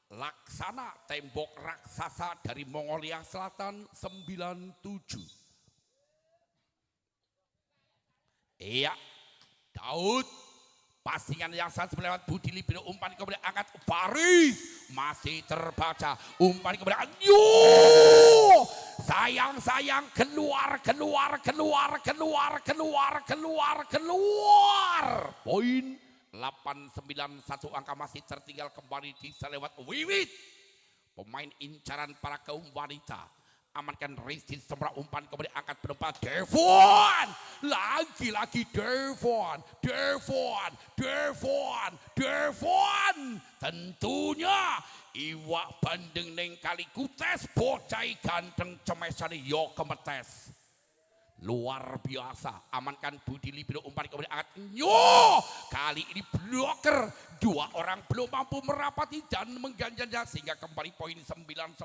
Laksana tembok raksasa dari Mongolia Selatan 97. Iya, Daud pasingan yang sangat melewat Budi Libino umpan kemudian angkat Faris masih terbaca umpan kemudian sayang keluar poin 891 angka masih tertinggal kembali bisa lewat Wiwit pemain incaran para kaum wanita amankan Rizky semra umpan kembali angkat penempatan Devon lagi Devon tentunya iwak bandeng neng kali kutes bocai ganteng cemesani yo kemetes luar biasa amankan Budi Libino umpan kemudian angkat kali ini bloker 2 orang belum mampu merapati dan mengganjalnya sehingga kembali poin 9-11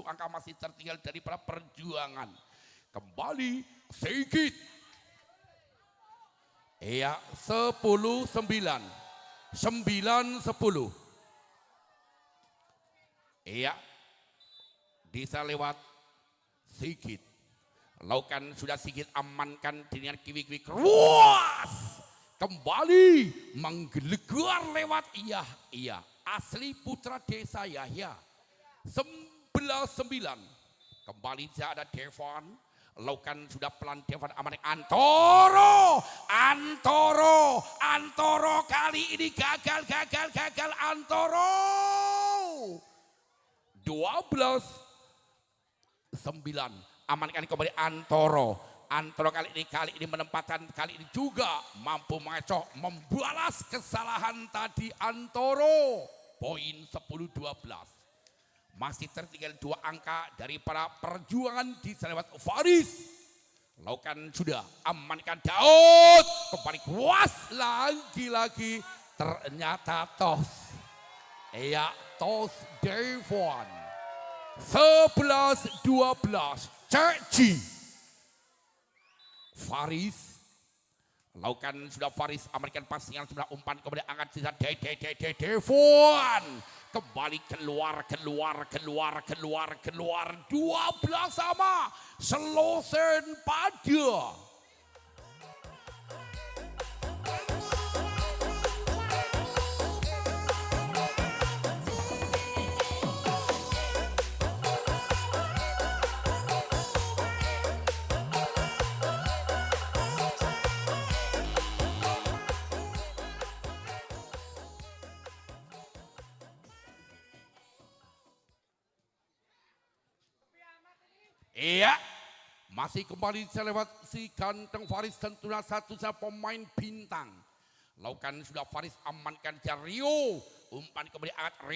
angka masih tertinggal dari para perjuangan kembali Sigit 10-9 9-10 bisa lewat Sigit Laukan sudah Sigit amankan dengan kiwi-kiwi keruas kembali menggelegar lewat iya asli putra desa Yahya 11-9 kembali tidak ada Devon Laukan sudah pelan Devon aman Antoro kali ini gagal Antoro 12-9 amankan kembali Antoro kali ini menempatkan kali ini juga mampu mengecoh membalas kesalahan tadi Antoro poin 10-12 masih tertinggal 2 angka dari para perjuangan di selewat Faris Laukan sudah amankan Daud kembali kuas lagi ternyata tos Devon 11-12 Ceci Faris Laukan sudah Faris amankan pasingan sudah umpan kemudian angkat sisa Devon kembali keluar 12 sama Selosen pada Iya, masih kembali selewat si ganteng Faris tentunya satu-satunya pemain bintang. Lakukan sudah Faris amankan Rio. Umpan kembali angkat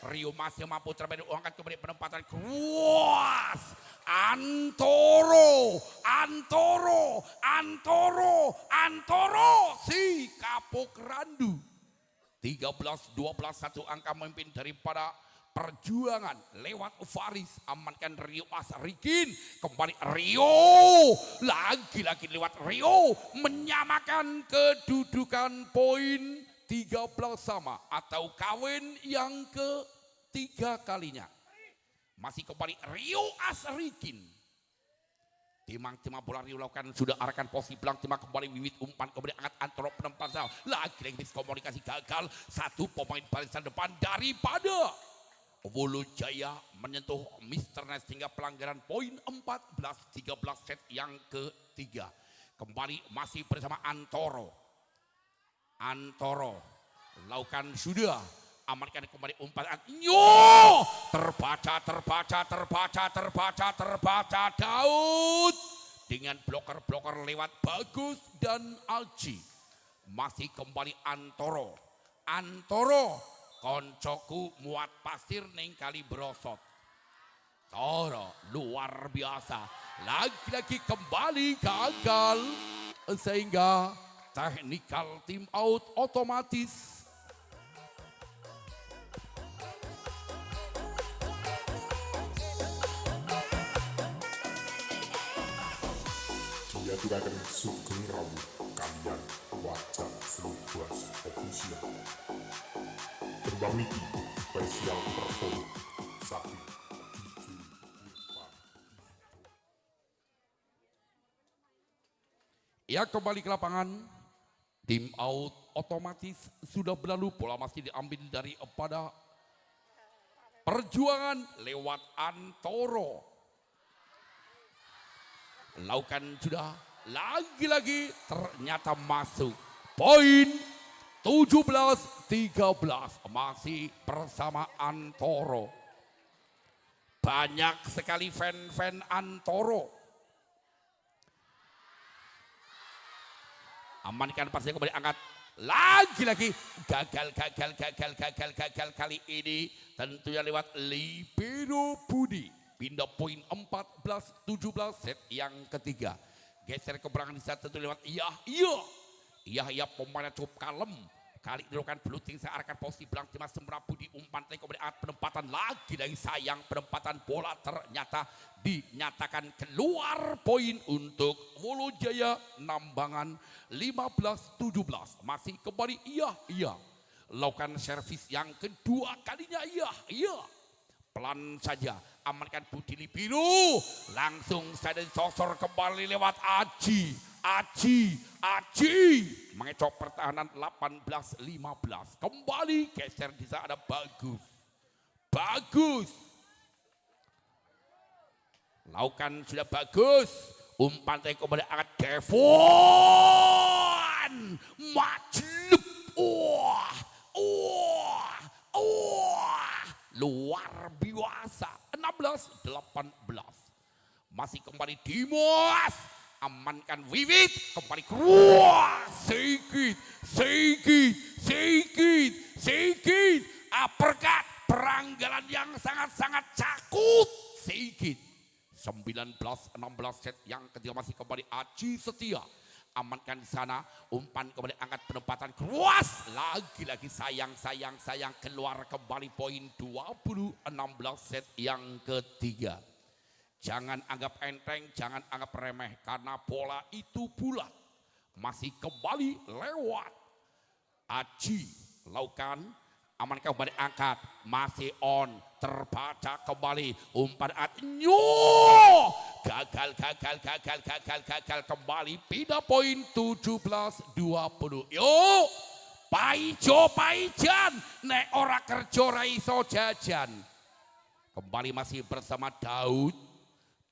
Rio masih mampu terbaik angkat kembali penempatan kuas. Antoro si kapok randu. 13-12 satu angka memimpin daripada Perjuangan lewat Faris amankan Rio Asrikin kembali Rio lagi-lagi lewat Rio menyamakan kedudukan poin 13 sama atau kawin yang ketiga kalinya masih kembali Rio Asrikin timang bola Rio lakukan sudah arahkan posisi belang timang kembali wiwit umpan kembali angkat Antoro penempatan lagi-lagi komunikasi gagal satu pemain barisan depan daripada Wolo Jaya menyentuh Mr. Nice hingga pelanggaran poin 14-13 set yang ketiga. Kembali masih bersama Antoro. Lakukan sudah. Amankan kembali umpan. Nyo! Terbaca Daud. Dengan bloker-bloker lewat Bagus dan Alci. Masih kembali Antoro. Koncoku muat pasir ning kali brosot. Toro luar biasa. Lagi-lagi kembali gagal. Sehingga technical team out otomatis. Diaturkan Sugeng Rawu kalian wajah Selubas official. Kembali di spesial perform Sakti DJ Irfan. Ya kembali ke lapangan. Tim out otomatis sudah berlalu. Bola masih diambil dari pada Perjuangan lewat Antoro. Lakukan sudah lagi-lagi ternyata masuk. Poin 17-13 masih bersama Antoro. Banyak sekali fan-fan Antoro. Amankan pasnya kembali angkat. Lagi-lagi gagal kali ini tentunya lewat libero Budi. Pindah poin 14-17 set yang ketiga. Geser ke belakang di saat tentu lewat Iya pemainnya cukup kalem. Kali dilakukan blue saya arahkan posisi belakang timnas Semra Budi umpan kemudian penempatan lagi dari sayang penempatan bola ternyata dinyatakan keluar poin untuk Wolo Jaya Nambangan 15-17 masih kembali iya lakukan servis yang kedua kalinya iya pelan saja amankan Budi Libiru langsung saja disosor kembali lewat Aji mengecok pertahanan 18-15 kembali geser di sana ada bagus lakukan sudah bagus umpan kembali angkat Devon Majlub luar biasa 16-18 masih kembali Dimas amankan Wiwit kembali keluar Sigit uppercut peranggalan yang sangat cakut Sigit 19-16 set yang ketiga masih kembali Aji Setia amankan di sana umpan kembali angkat penempatan keras lagi sayang keluar kembali poin 20-16 set yang ketiga. Jangan anggap enteng, jangan anggap remeh karena bola itu bulat. Masih kembali lewat Aji lakukan amankan kembali angkat masih on terbaca kembali umpan gagal kembali pindah poin 17-20 yuk Paijan nek ora kerja ra iso jajan kembali masih bersama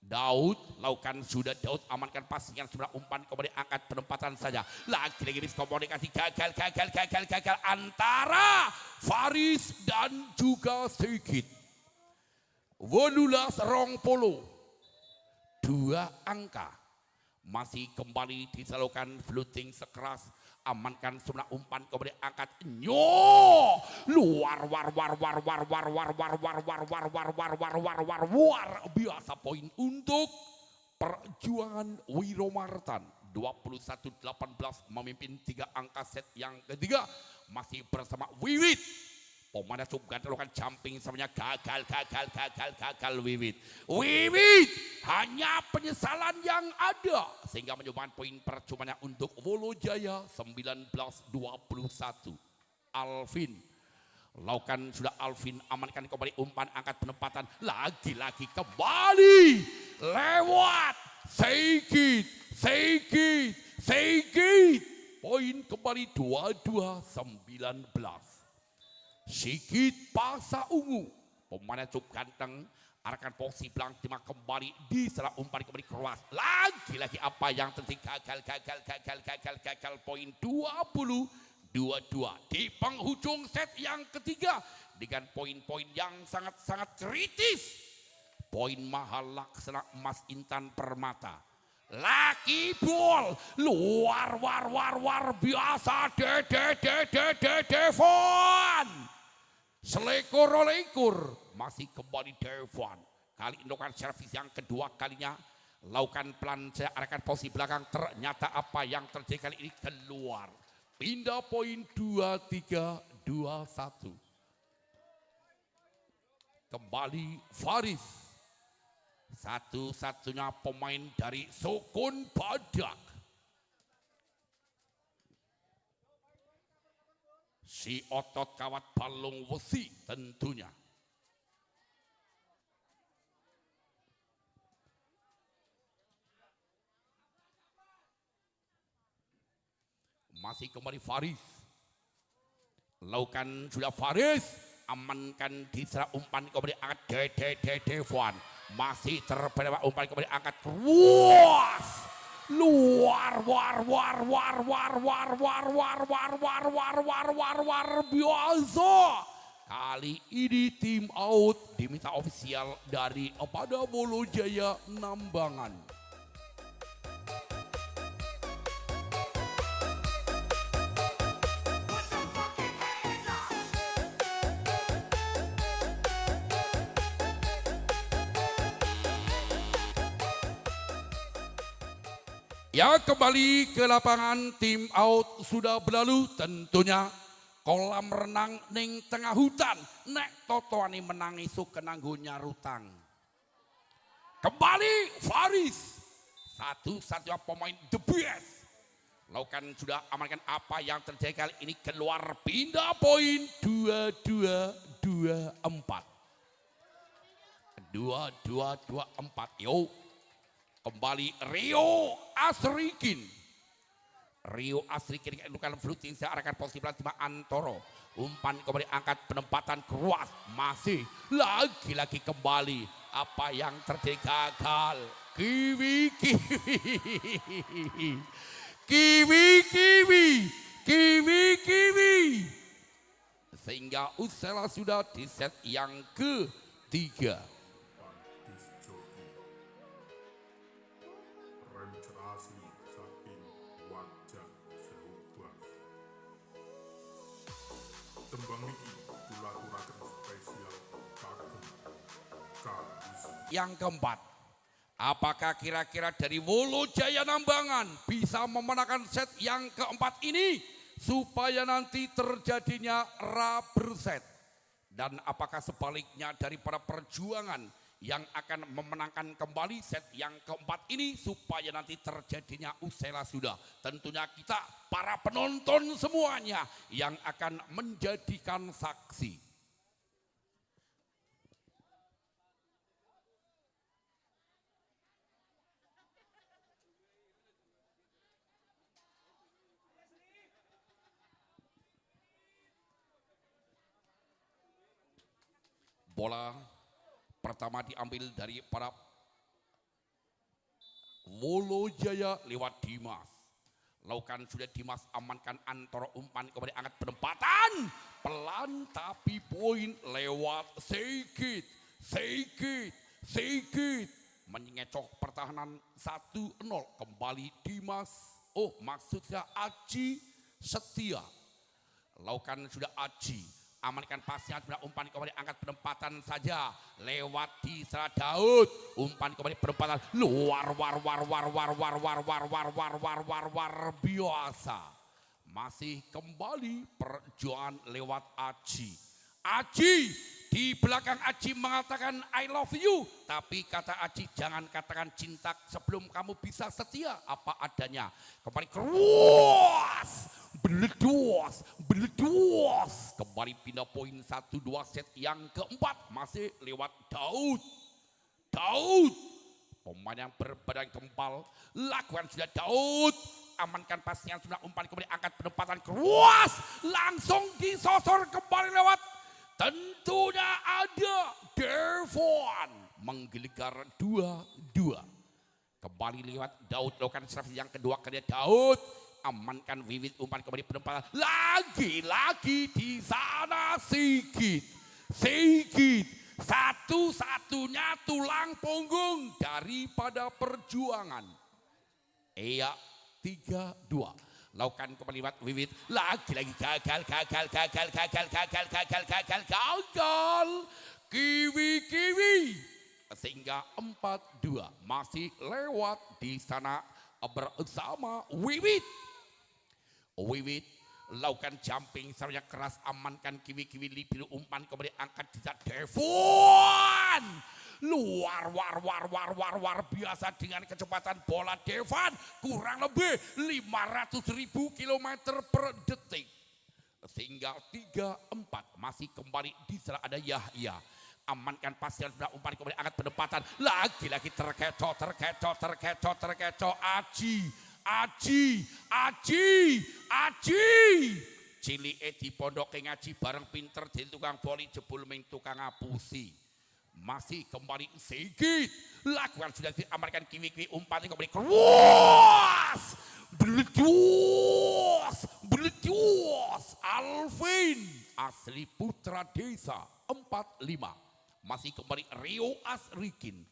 Daud lakukan sudah Daud amankan passing sebelah umpan kembali angkat penempatan saja lagi miskomunikasi gagal antara Faris dan juga Sigit 18-20 2 angka. Masih kembali disalurkan fluting sekeras, amankan sunnah umpan kemudian angkat nyo luar biasa poin untuk Perjuangan Wiromartan 21-18 memimpin 3 angka set yang ketiga. Masih bersama Wiwit. Pemain subgan terlakukan jumping semuanya gagal Wiwit. Wiwit hanya penyesalan yang ada sehingga menyumbangkan poin percumanya untuk Wolojaya 19-21. Alvin lakukan sudah Alvin amankan kembali umpan angkat penempatan lagi-lagi kembali lewat Seikit poin kembali 22-19. Sikit Pasa Ungu pemain cukup ganteng arahkan posisi belang timah kembali di setelah umpan kembali keluar lagi-lagi apa yang terjadi gagal poin 20-22 di penghujung set yang ketiga dengan poin-poin yang sangat-sangat kritis. Poin mahal laksana emas Intan Permata. Laki bol luar biasa Devon. Selekor masih kembali Devon. Kali ini lakukan servis yang kedua kalinya. Lakukan pelan saya arahkan posisi belakang. Ternyata apa yang terjadi kali ini keluar. Pindah poin 23-21. Kembali Faris. Satu-satunya pemain dari Sukun Badak. Si otot kawat balung wesi tentunya. Masih kembali Faris. Lakukan sudah Faris. Amankan di serang umpan kembali angkat Devon. Masih terpedaya umpan kembali angkat luas. Luar biasa. Kali ini tim out diminta ofisial dari pada Wolojaya Nambangan. Ya kembali ke lapangan tim out sudah berlalu tentunya kolam renang ning tengah hutan nek totoani menangi su kenanggunya rutang. Kembali Faris satu-satunya pemain the best. Lakukan sudah amankan apa yang terjadi kali ini keluar pindah poin 22-24. 22-24 yo. Kembali Rio Asrikin lakukan fluting saya arahkan posisi pelan Antoro. Umpan kembali angkat penempatan keras masih lagi-lagi kembali apa yang terjadi gagal. Kiwi sehingga Usela sudah di set yang ketiga. Yang keempat, apakah kira-kira dari Wolojaya Nambangan bisa memenangkan set yang keempat ini supaya nanti terjadinya rubber set? Dan apakah sebaliknya daripada Perjuangan yang akan memenangkan kembali set yang keempat ini supaya nanti terjadinya Usela sudah? Tentunya kita para penonton semuanya yang akan menjadikan saksi. Bola pertama diambil dari para Wolojaya lewat Dimas. Lakukan sudah Dimas amankan Antoro umpan kembali angkat penempatan. Pelan tapi poin lewat Seikit. Sigit mengecoh pertahanan 1-0 kembali Dimas. Oh, maksudnya Aji Setia. Lakukan sudah Aji, amankan pasnya sudah umpan kembali, angkat penempatan saja lewat di Serah Daud, umpan kembali penempatan luar biasa. Masih kembali perjuangan lewat Aji. Aji di belakang Aji mengatakan I love you, tapi kata Aji jangan katakan cinta sebelum kamu bisa setia apa adanya. Kembali keras, beledos, kembali pindah poin 1-2 set yang keempat masih lewat Daud. Pemain yang berbadan kempal, lakukan sudah Daud, amankan pasnya sudah umpan kembali, angkat penempatan keras, langsung disosor kembali lewat. Tentunya ada Devon menggelegar 2-2. Kembali lewat Daud, lakukan servis yang kedua kali Daud, amankan Wiwit, umpan kembali penempatan lagi di sana Sigit satu-satunya tulang punggung daripada perjuangan. Iya 3-2. Lakukan kembali lewat Wiwit, lagi gagal. Kiwi sehingga 4-2 masih lewat di sana bersama Wiwit. Lakukan jumping serangan keras, amankan Kiwi Libiru, umpan kembali angkat di Devon. Luar biasa dengan kecepatan bola Devon kurang lebih 500.000 km per detik. Sehingga 3-4 masih kembali di sana ada Yahya. Amankan pasien sudah umpan kembali angkat penempatan lagi terkecoh Aji Cili di pondok ngaji bareng pinter jadi tukang voli jebul ming tukang ngapusi. Masih kembali Sigit, lakukan sudah diamankan Kiwi umpan kembali keras, beledos Alvin asli Putra Desa 45. Masih kembali Rio Asrikin,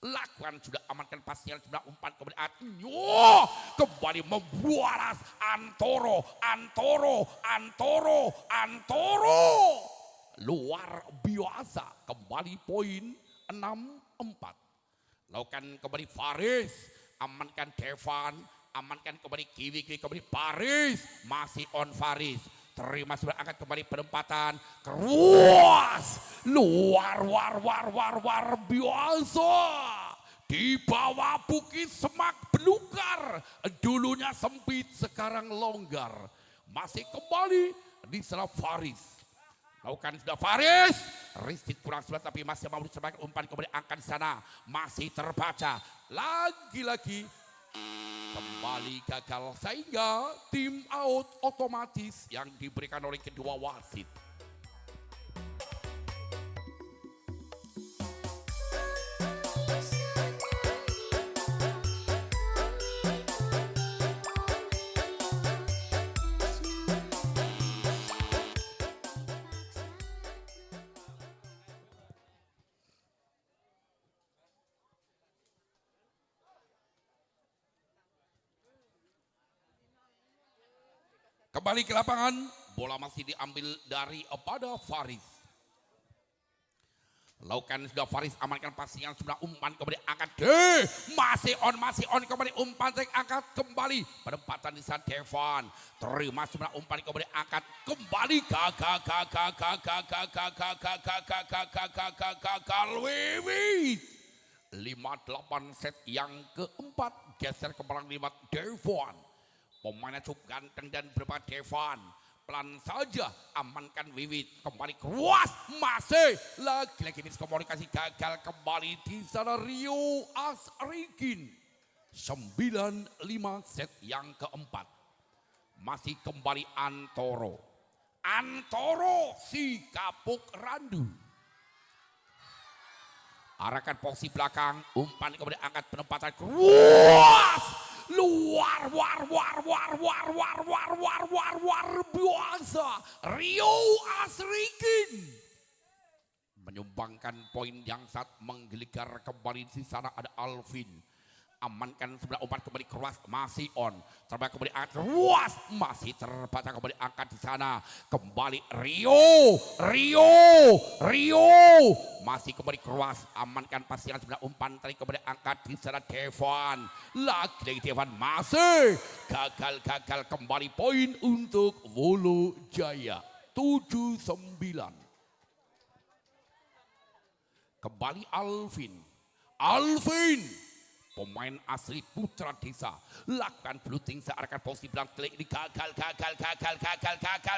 lakukan sudah amankan pasien sudah umpan kembali kembali membuaras Antoro luar biasa. Kembali poin 6-4. Lakukan kembali Faris, amankan Devon, amankan kembali Kiwi kembali Faris, masih on Faris, terima sudah angkat kembali penempatan keras, luar biasa. Di bawah bukit semak belukar, dulunya sempit sekarang longgar. Masih kembali di sana Faris. Lakukan sudah Faris, Ristit kurang sudah tapi masih mau disebagai umpan kembali angkat di sana, masih terbaca. Lagi-lagi kembali gagal sehingga tim out otomatis yang diberikan oleh kedua wasit. Kembali ke lapangan, bola masih diambil dari pada Faris. Lakukan sudah Faris, amankan passing yang sudah umpan kembali angkat masih on kembali umpan angkat kembali penempatan di sana Devon, terima sudah umpan kembali angkat kembali gagal Wiwit. 5-8 set yang keempat geser ke belakang lewat Devon. Pemainnya cukup ganteng dan berapa Devon. Pelan saja amankan Wiwit. Kembali keras masih. Lagi-lagi miskomunikasi gagal kembali di sana Rio Asrikin. 9-5 set yang keempat. Masih kembali Antoro si kapuk randu. Arahkan posisi belakang. Umpan kembali angkat penempatan keras. Luar biasa Rio Asrikin menyumbangkan poin yang sangat menggeligar. Kembali di sana ada Alvin, amankan sebelah umpan kembali keras, masih on, terbang kembali angkat luas, masih terbaca kembali angkat di sana, kembali Rio, masih kembali keras, amankan pastikan sebelah umpan tadi kembali angkat di sana Devan, lagi Devan masih gagal kembali poin untuk Wolo Jaya 7-9. Kembali Alvin, pemain asli Putra Desa, lakukan blooting searahkan posisi belakang telik ini gagal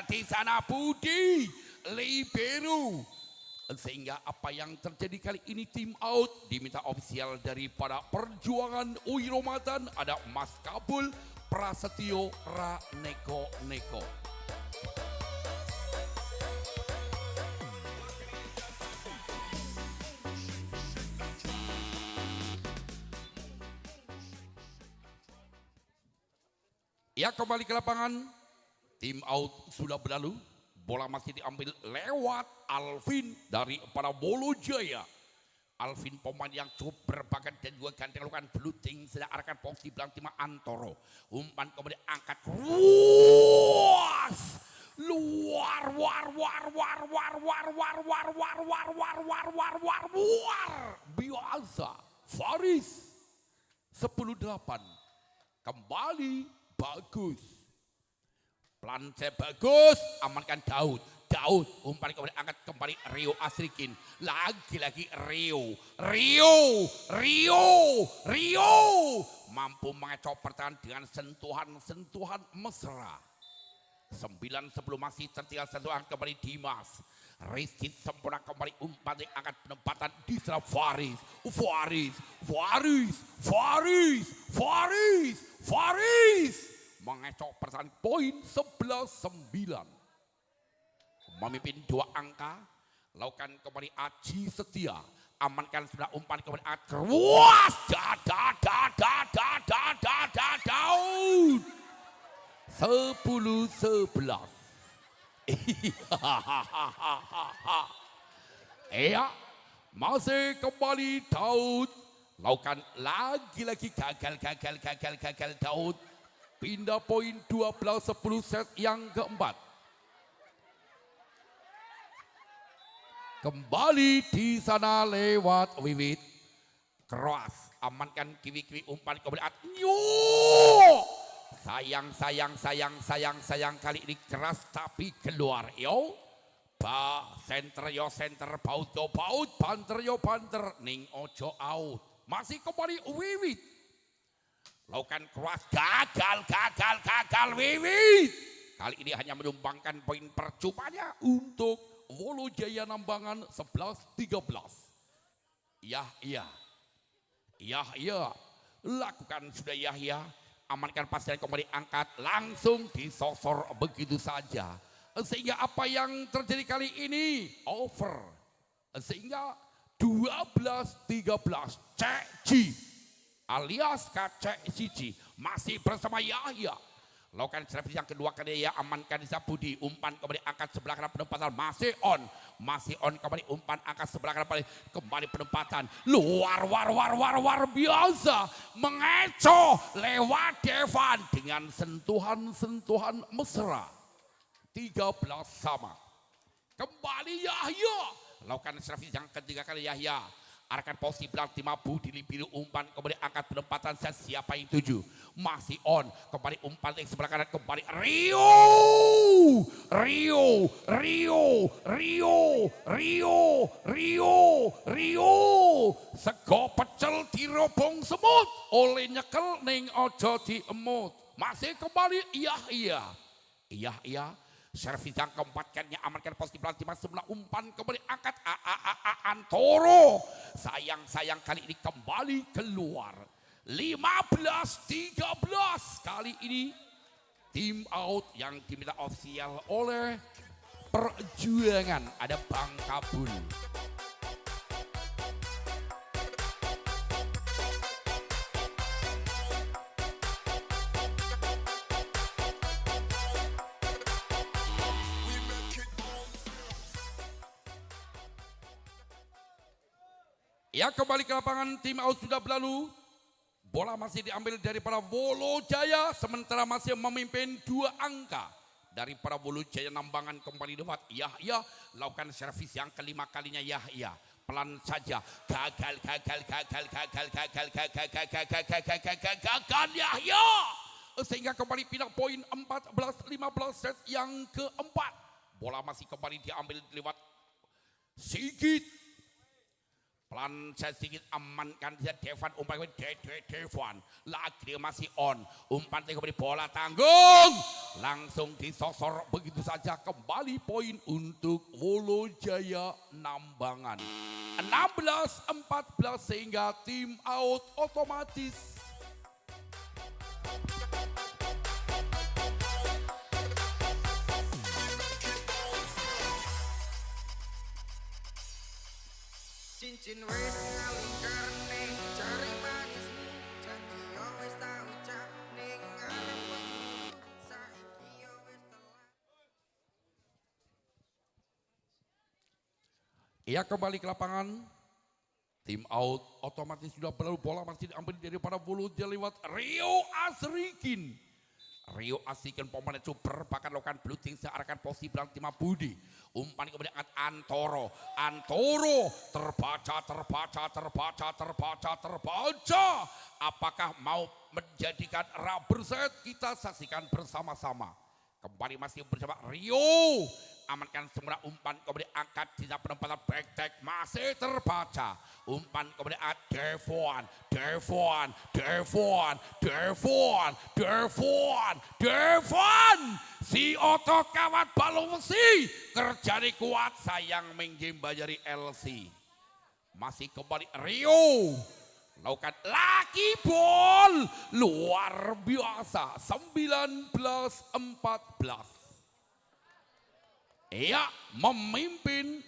di sana Budi libero, sehingga apa yang terjadi kali ini tim out diminta ofisial daripada Perjuangan UI Ramadan ada Mas Kabul Prasetyo Raneko. Ya, kembali ke lapangan, tim out sudah berlalu, bola masih diambil lewat Alvin dari para Wolo Jaya. Alvin pemain yang cukup berbakat dan juga ganteng lakukan blooting sedang arahkan posisi belakang tim Antoro. Umpan kemudian angkat luas, luar biasa. Faris 10-8 kembali bagus. Planse bagus, amankan Daud, umpan kemudian angkat kembali Rio Asrikin. Lagi-lagi Rio mampu mengecoh pertahanan dengan sentuhan mesra. 9 sebelum masih tertinggal sentuhan kembali Dimas. Rizky sempurna kembali umpan yang angkat penempatan di sana Faris. Mengecoh pertahanan poin 11-9. Memimpin 2 angka, lakukan kembali Aji Setia, amankan sebelah umpan kembali keras, Daud 10-11. Iya, masih kembali Daud, lakukan lagi-lagi gagal Daud. Pindah poin 12-10 set yang keempat. Kembali di sana lewat Wiwit. Keras, amankan kiwi umpan kembali. Sayang kali ini keras tapi keluar. Center baut banter ning ojo out. Masih kembali Wiwit. Lakukan keras, gagal Wiwit. Kali ini hanya menyumbangkan poin percumanya untuk Wolo Jaya Nambangan 11-13. Yahya. Lakukan sudah Yahya. Amankan pastikan kembali angkat. Langsung disosor begitu saja. Sehingga apa yang terjadi kali ini? Over. Sehingga 12-13. Cek Ji alias Kacek Siji masih bersama Yahya. Lakukan servis yang kedua kali ya, amankan di Budi, umpan kembali angkat sebelah kanan penempatan masih on kembali umpan angkat sebelah kanan kembali penempatan luar biasa, mengecoh lewat Devan dengan sentuhan mesra. 13 sama. Kembali Yahya, lakukan servis yang ketiga kali Yahya. Arahkan posisi belakang tim Budi libero, umpan kembali angkat penempatan set siapa yang tuju, masih on kembali umpan yang sebelah kanan kembali Rio sego pecel dirobong semut oleh nyekel ning ojo diemut. Masih kembali Yahya servis yang keempat kalinya, amankan posisi belakang sebelah umpan kembali angkat Antoro. Sayang kali ini kembali keluar. 15-13 kali ini tim out yang diminta ofisial oleh Perjuangan ada Bang Kabul. Ya, kembali ke lapangan, tim out sudah berlalu. Bola masih diambil daripada Wolo Jaya, sementara masih memimpin 2 angka. Daripada Wolo Jaya Nambangan kembali dapat Yahya, lakukan servis yang kelima kalinya Yahya. Pelan saja, gagal Yahya. Sehingga kembali pindah poin 14-15 set yang keempat. Bola masih kembali diambil lewat Sigit. Pelan saya sedikit amankan dia Devan, umpan Devan lagi dia masih on, umpan kembali bola tanggung langsung disosor begitu saja. Kembali poin untuk Wolo Jaya Nambangan 16-14 sehingga tim out otomatis. Cincin wes ngalingkar neng cari manismu janji yo wes tak ucap neng ngarep penghulu saiki yo wes telat. Ia kembali ke lapangan, tim out otomatis sudah berlalu. Bola masih diambil daripada Wolo Jaya lewat Rio Asrikin. Rio Asrikin pemain super bahkan lakukan blocking searahkan posisi belakang tim Budi. Umpan kemudian Antoro terbaca. Apakah mau menjadikan rubber set? Kita saksikan bersama-sama. Kembali masih bersama Rio. Amankan semua umpan kemudian angkat sisa penempatan back tag masih terbaca. Umpan kemudian Devon. Si Oto kawat balung besi kerjani kuat sayang menggim bajari LC. Masih kembali Rio. Lakukan lagi bol luar biasa 19-14. Ia memimpin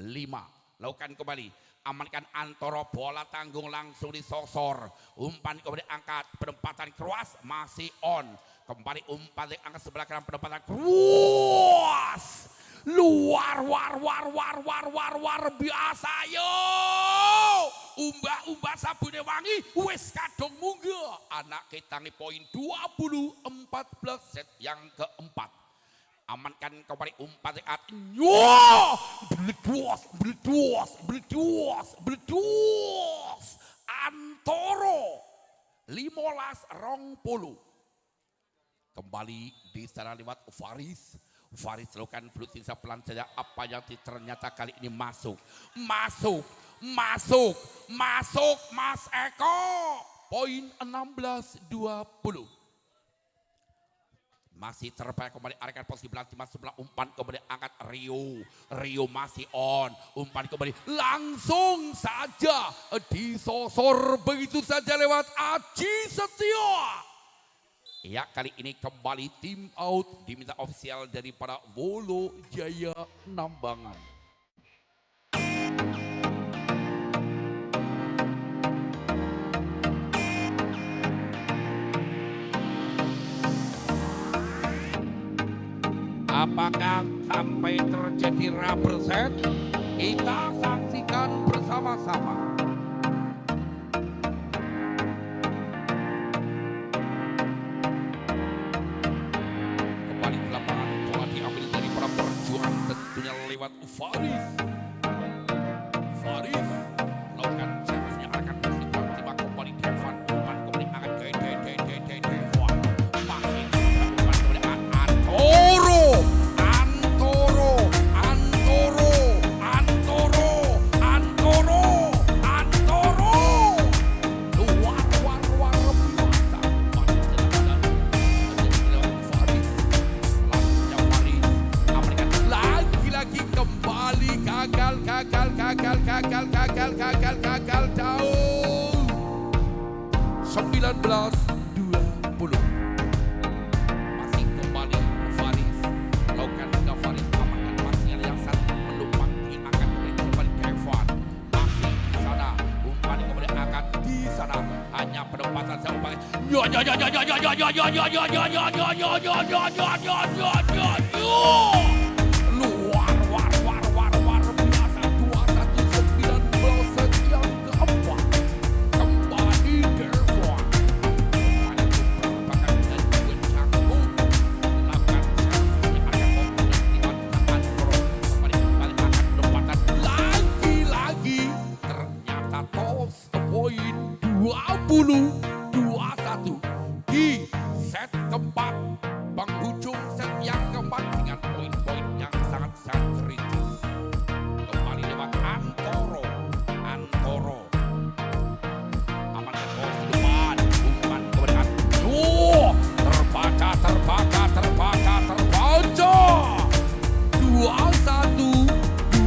5. Lakukan kembali. Amankan Antoro, bola tanggung langsung disosor. Umpan kemudian angkat penempatan Kroas masih on. Kembali umpan angkat sebelah kanan penempatan Kroas. Luar biasa yo. Umbah sabune wangi wis kadung munggah. Anak kita poin 20-14 set yang keempat. Amankan kembali umpan bledos Antoro 15-20. Kembali di sana lewat Faris lakukan blocking pelan saja. Apa yang ternyata kali ini masuk Mas Eko. Poin 16-20. Masih terbaik kembali arahkan posisi belakang sebelah umpan kemudian angkat Rio masih on, umpan kembali langsung saja disosor begitu saja lewat Aji Setio. Ya, kali ini kembali tim out diminta ofisial daripada Wolo Jaya Nambangan. Apakah sampai terjadi rubber set? Kita saksikan bersama-sama. Kembali ke lapangan, bola diambil dari para perjuangan tentunya lewat Faris lakukan servisnya arahkan posisi tiba kembali Devan, umpan kembali angkat Devan masih umpan kembali gagal jauh 19-20. Masih kembali Faris lakukan ke Faris, amankan masih yang satu menumpang diangkat kembali Devan masih di sana, umpan kemudian angkat di sana hanya penempatan saya umpan luar biasa 21-19 set ke-4 dengan poin-poin yang sangat-sangat kritis. Kembali lewat Antoro. Amankan bos di depan. Umpan kemudian. Terbaca.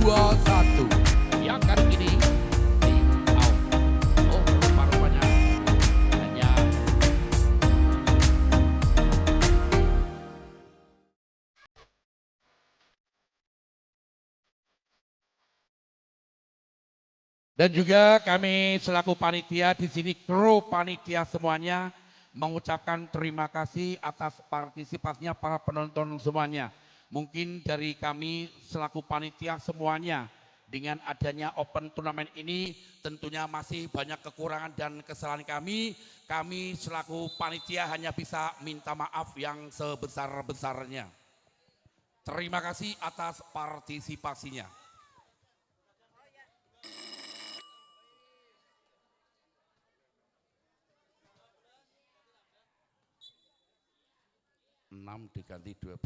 2-1. Ya kan ini tim out. Oh, rupanya hanya dan juga kami selaku panitia di sini, kru panitia semuanya mengucapkan terima kasih atas partisipasinya para penonton semuanya. Mungkin dari kami selaku panitia semuanya, dengan adanya open turnamen ini tentunya masih banyak kekurangan dan kesalahan kami. Kami selaku panitia hanya bisa minta maaf yang sebesar-besarnya. Terima kasih atas partisipasinya. diganti 12.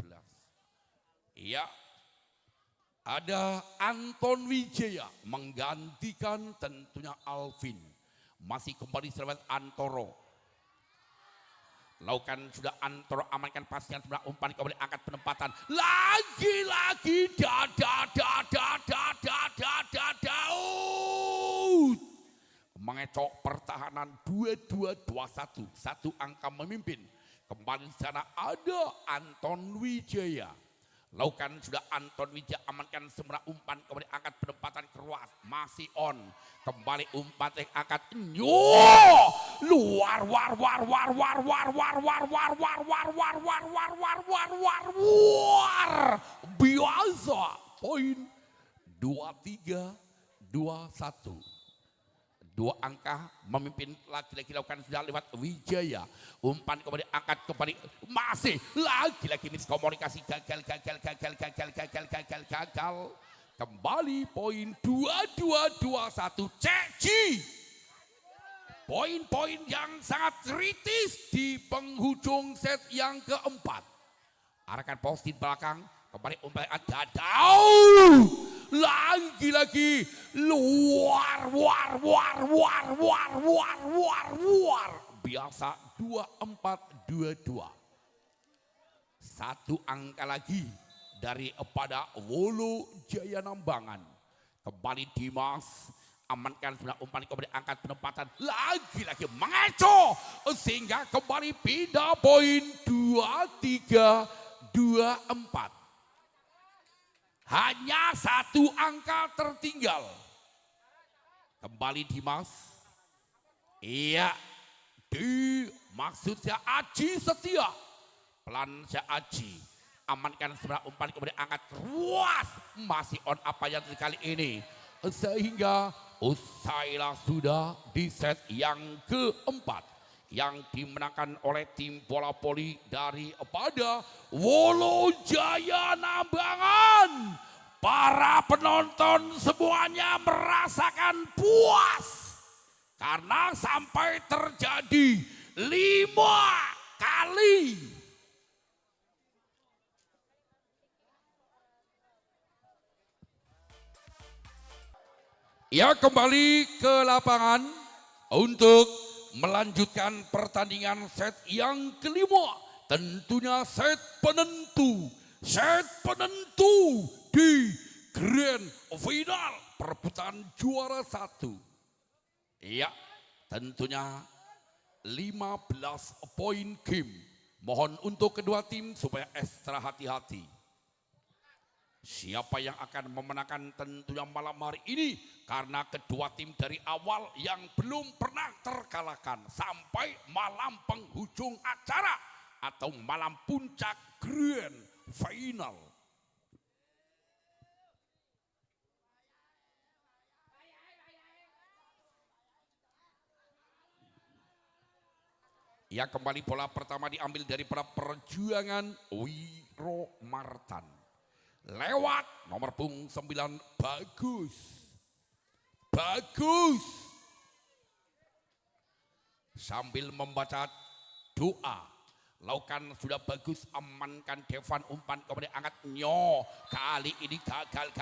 Iya. Ada Anton Wijaya menggantikan tentunya Alvin. Masih kembali servet Antoro. Lakukan sudah Antoro, amankan pasnya sudah umpan kembali angkat penempatan. Lagi-lagi Daud. Mengecok pertahanan 2-2-2-1. Satu angka memimpin. Kembali di sana ada Anton Wijaya. Lakukan sudah Anton Wijaya, amankan semua umpan kembali angkat penempatan keruas, masih on. Kembali umpan angkat luar biasa. Poin 2-3-2-1. Dua angka memimpin lagi-lagi lakukan sudah lewat Wijaya. Umpan kembali angkat kembali masih lagi-lagi miskomunikasi gagal. Kembali poin 2-2-2-1 Ceci. Poin-poin yang sangat kritis di penghujung set yang keempat. Arahkan pos di belakang. Kembali umpan ada lagi-lagi luar biasa 2-4-2-2. Satu angka lagi daripada Wolo Jaya Nambangan. Kembali Dimas, amankan sudah umpan kembali angkat penempatan, lagi-lagi mengecoh sehingga kembali pindah poin 2-3-2-4. Hanya satu angka tertinggal. Kembali Dimas. Iya. Maksudnya Aji Setia. Pelan saya Aji. Amankan semua umpan kemudian angkat ruas. Masih on apa yang kali ini. Sehingga usailah sudah di set yang keempat. Yang dimenangkan oleh tim bola voli daripada Wolo Jaya Nambangan. Para penonton semuanya merasakan puas karena sampai terjadi 5 kali. Ya, kembali ke lapangan untuk melanjutkan pertandingan set yang kelima. Tentunya set penentu di Grand Final perebutan juara 1. Iya, tentunya 15 poin game. Mohon untuk kedua tim supaya ekstra hati-hati. Siapa yang akan memenangkan tentunya malam hari ini, karena kedua tim dari awal yang belum pernah terkalahkan sampai malam penghujung acara atau malam puncak Grand Final. Ya, kembali bola pertama diambil dari Perjuangan Wiro Martan. Lewat nomor punggung 9 bagus sambil membaca doa Lakukan sudah bagus, amankan Devan, umpan kemudian angkat Nyo. Kali ini gagal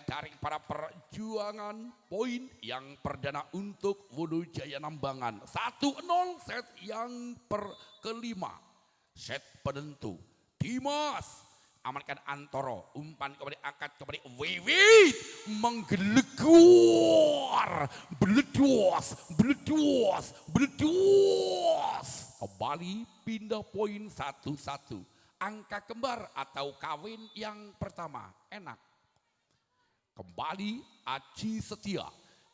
dari para perjuangan. Poin yang perdana untuk Wulujaya Nambangan. 1-0 set yang kelima. Set penentu. Dimas amankan Antoro, umpan kemudian angkat kemudian Wiwit menggelegur, beledos. Kembali pindah poin 1-1. Angka kembar atau kawin yang pertama. Enak. Kembali Aji Setia.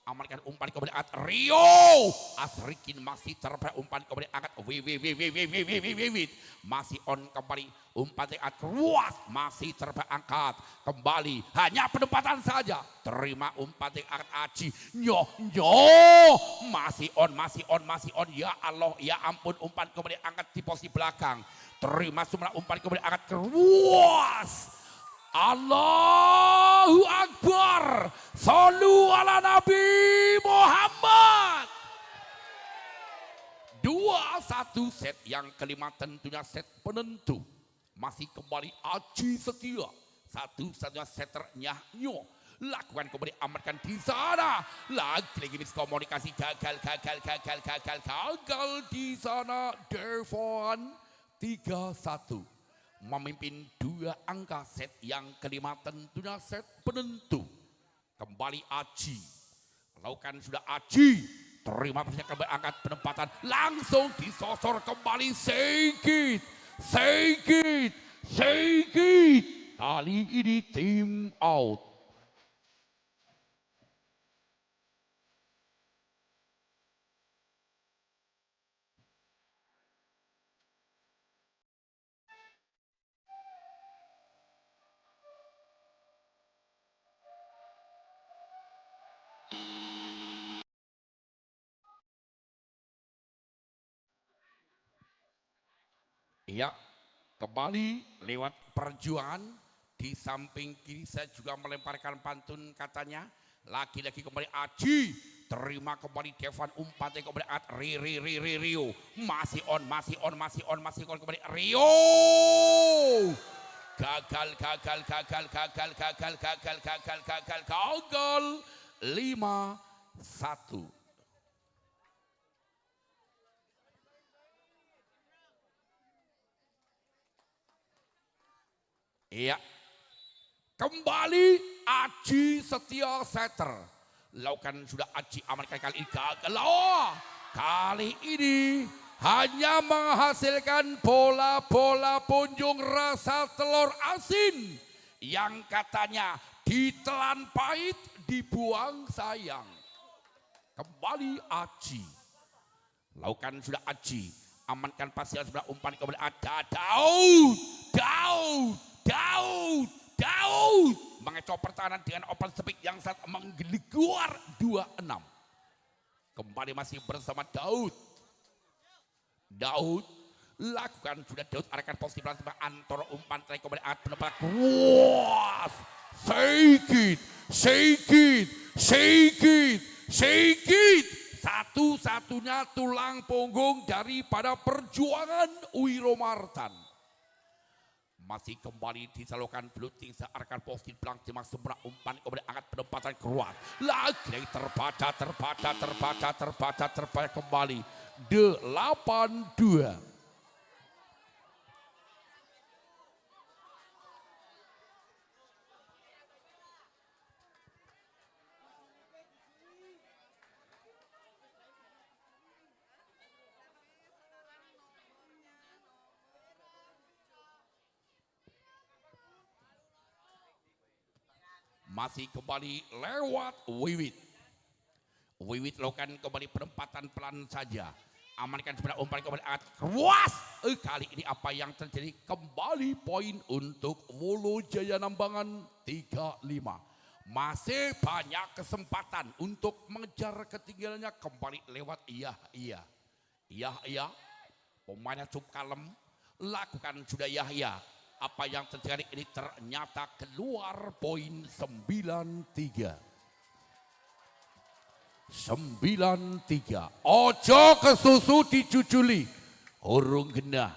Amankan umpan kemudian angkat Rio. Asrikin masih terpeh, umpan kemudian angkat Wiwit. Masih on kembali. Umpan angkat Ruas. Masih terpeh angkat. Kembali. Hanya penempatan saja. Terima umpan angkat Aji. Nyo. Masih on. Ya Allah, ya ampun, umpan kemudian angkat di posisi belakang. Terima semua umpan kemudian angkat Ruas. Allahu Akbar. Sallu ala Nabi Muhammad. 2-1 set yang kelima tentunya set penentu. Masih kembali Aji Setia. Satu-satunya setternya Nyo. Lakukan kemudian amankan di sana. Lagi miskomunikasi gagal di sana. Devon 3-1. Memimpin 2 angka set yang kelima tentunya set penentu. Kembali Aji. Lakukan sudah Aji. Terima kasih kembali angkat penempatan. Langsung disosor kembali Seikit. Kali ini tim out. Iya, kembali lewat perjuangan. Di samping kiri saya juga melemparkan pantun katanya. Lagi-lagi kembali Aji. Terima kembali Devan, umpannya kembali Rio. Masih on kembali Rio. Gagal. 5-1. Iya, kembali Aji Setia setter. Lakukan sudah Aji, amankan kali ini gagal. Kali ini hanya menghasilkan bola-bola punjung rasa telur asin yang katanya ditelan pahit, dibuang sayang. Kembali Aji. Lakukan sudah Aji, amankan pasian sebelah umpan kemudian ada Daud mengecoh pertahanan dengan open speed yang saat menggelegur 2-6. Kembali masih bersama Daud. Lakukan sudah Daud arahkan posisi belakang sebelah Antoro, umpan terakhir kemudian penempatan Ruas. Seikit. Satu-satunya tulang punggung daripada perjuangan Wiro Martan. Masih kembali disalurkan Bluting searahkan posisi belakang Dimas sebelah umpan kemudian angkat penempatan keluar. Lagi terbaca kembali 8-2. Masih kembali lewat Wiwit lakukan kembali penempatan pelan saja. Amankan sebelah umpan kembali angkat Ruas. Kali ini apa yang terjadi? Kembali poin untuk Wulujaya Nambangan 3-5. Masih banyak kesempatan untuk mengejar ketinggalannya. Kembali lewat iya. Pemainnya cukup kalem. Lakukan sudah Yahya. Apa yang terjadi ini ternyata keluar poin 9-3. Ojo kesusu dicuculi. Urung genah.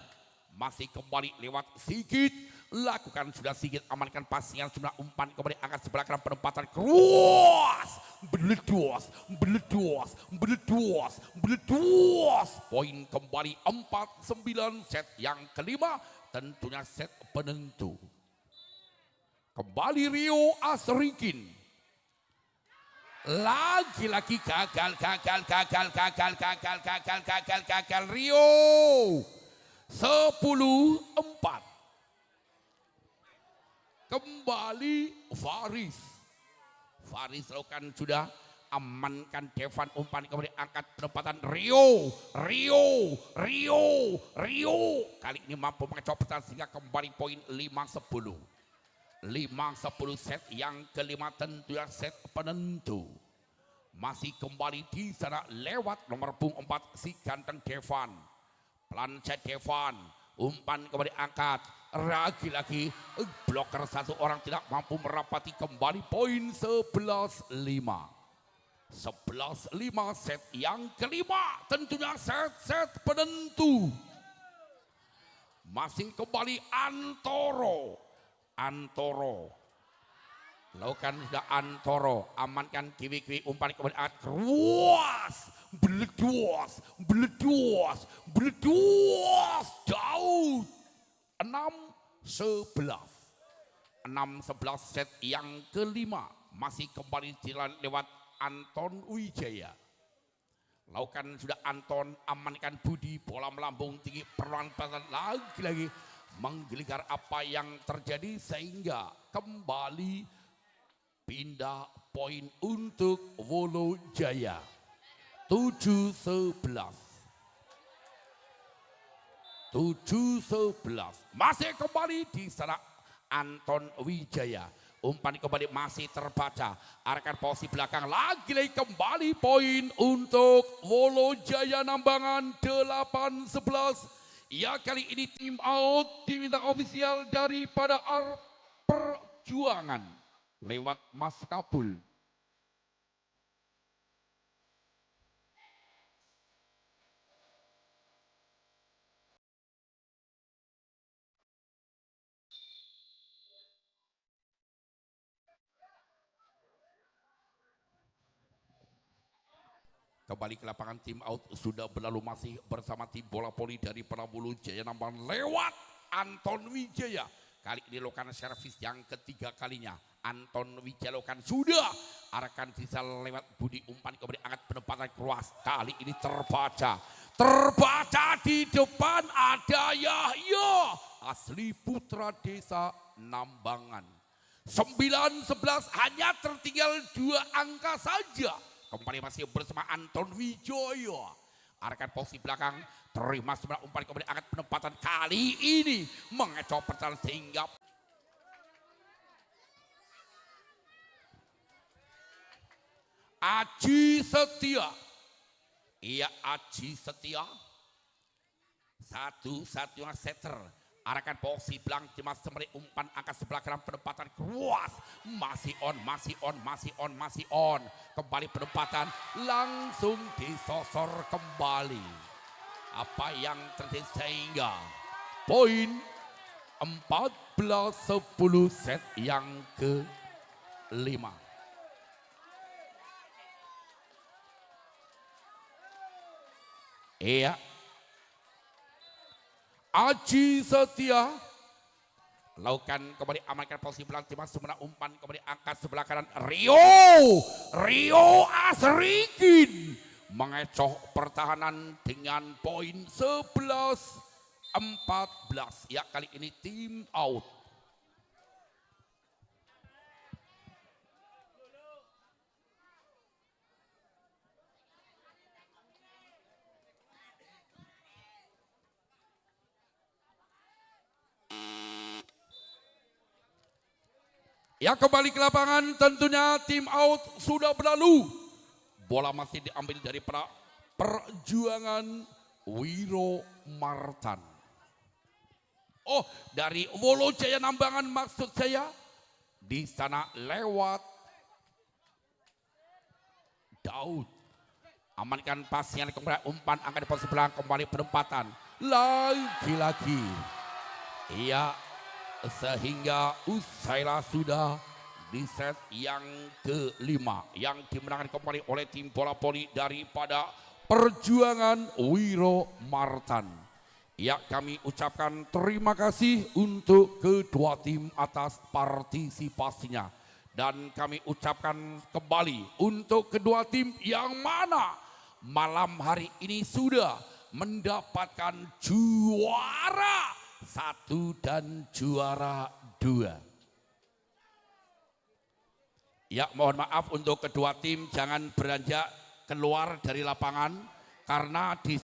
Masih kembali lewat Sigit. Lakukan sudah Sigit, amankan pasian jumlah umpan kembali angkat sebelah kanan penempatan cross. Beledos. Poin kembali 4-9 set yang kelima. Tentunya set penentu. Kembali Rio Asrikin. Lagi-lagi gagal Rio. 10-4. Kembali Faris lakukan sudah, amankan Devan, umpan kemudian angkat penempatan Rio. Kali ini mampu mengecoh pertahanan sehingga kembali poin 5-10. 5-10 set yang kelima, tentunya set penentu. Masih kembali di sana lewat nomor punggung 4 si ganteng Devan. Plancet Devan, umpan kembali angkat. Lagi-lagi bloker satu orang tidak mampu merapati, kembali poin 11-5. 11-5 set yang kelima, tentunya set penentu. Masih kembali Antoro. Lakukan sudah Antoro, amankan kiwi umpan kembali angkat keruas. Beledos. Daud 6-11 set yang kelima. Masih kembali jalan lewat Anton Wijaya. Lakukan sudah Anton, amankan Budi, bola melambung tinggi, perlahan lagi menggeligar apa yang terjadi sehingga kembali pindah poin untuk Wolojaya. 7-11. Masih kembali di sana Anton Wijaya. Umpan kembali masih terbaca. Arahkan posisi belakang lagi kembali poin untuk Wolojaya Nambangan 8-11. Ya, kali ini tim out diminta ofisial daripada Perjuangan lewat Mas Kabul. Kembali ke lapangan, tim out sudah berlalu, masih bersama tim bola voli dari Prabowo Jaya Nambangan lewat Anton Wijaya. Kali ini lakukan servis yang ketiga kalinya. Anton Wijaya lakukan sudah, arahkan sisa lewat Budi, umpan kemudian angkat penempatan keruas. Kali ini terbaca di depan ada Yahya, asli putra desa Nambangan. 9-11, hanya tertinggal 2 angka saja. Kembali masih bersama Anton Wijaya. Arahkan posisi belakang, terima sebelah umpan kemudian angkat penempatan, kali ini mengecoh pertahanan sehingga Aji Setia. Iya, Aji Setia satu-satunya setter. Arahkan posisi belakang, Dimas Semeri, umpan angkat sebelah kanan penempatan keruas. Masih on. Kembali penempatan, langsung disosor kembali. Apa yang terjadi sehingga poin 14-10 set yang ke-5. Iya, Aji Setia lakukan kembali, amankan posisi belakang, Dimas Sumena, umpan kembali angkat sebelah kanan Rio Asrikin mengecoh pertahanan dengan poin 11-14. Ya, kali ini tim out. Ya, kembali ke lapangan, tentunya tim out sudah berlalu. Bola masih diambil dari Perjuangan Wiro Martan. Oh, dari Wolojaya Nambangan maksud saya. Di sana lewat Daud. Amankan pasien kembali, umpan angkat di posisi belakang, kembali penempatan. lagi-lagi. Iya, sehingga usailah sudah di set yang kelima yang dimenangkan kembali oleh tim bola voli daripada Perjuangan Wiro Martan. Ya, kami ucapkan terima kasih untuk kedua tim atas partisipasinya. Dan kami ucapkan kembali untuk kedua tim yang mana malam hari ini sudah mendapatkan juara 1 dan juara 2. Ya, mohon maaf untuk kedua tim jangan beranjak keluar dari lapangan karena di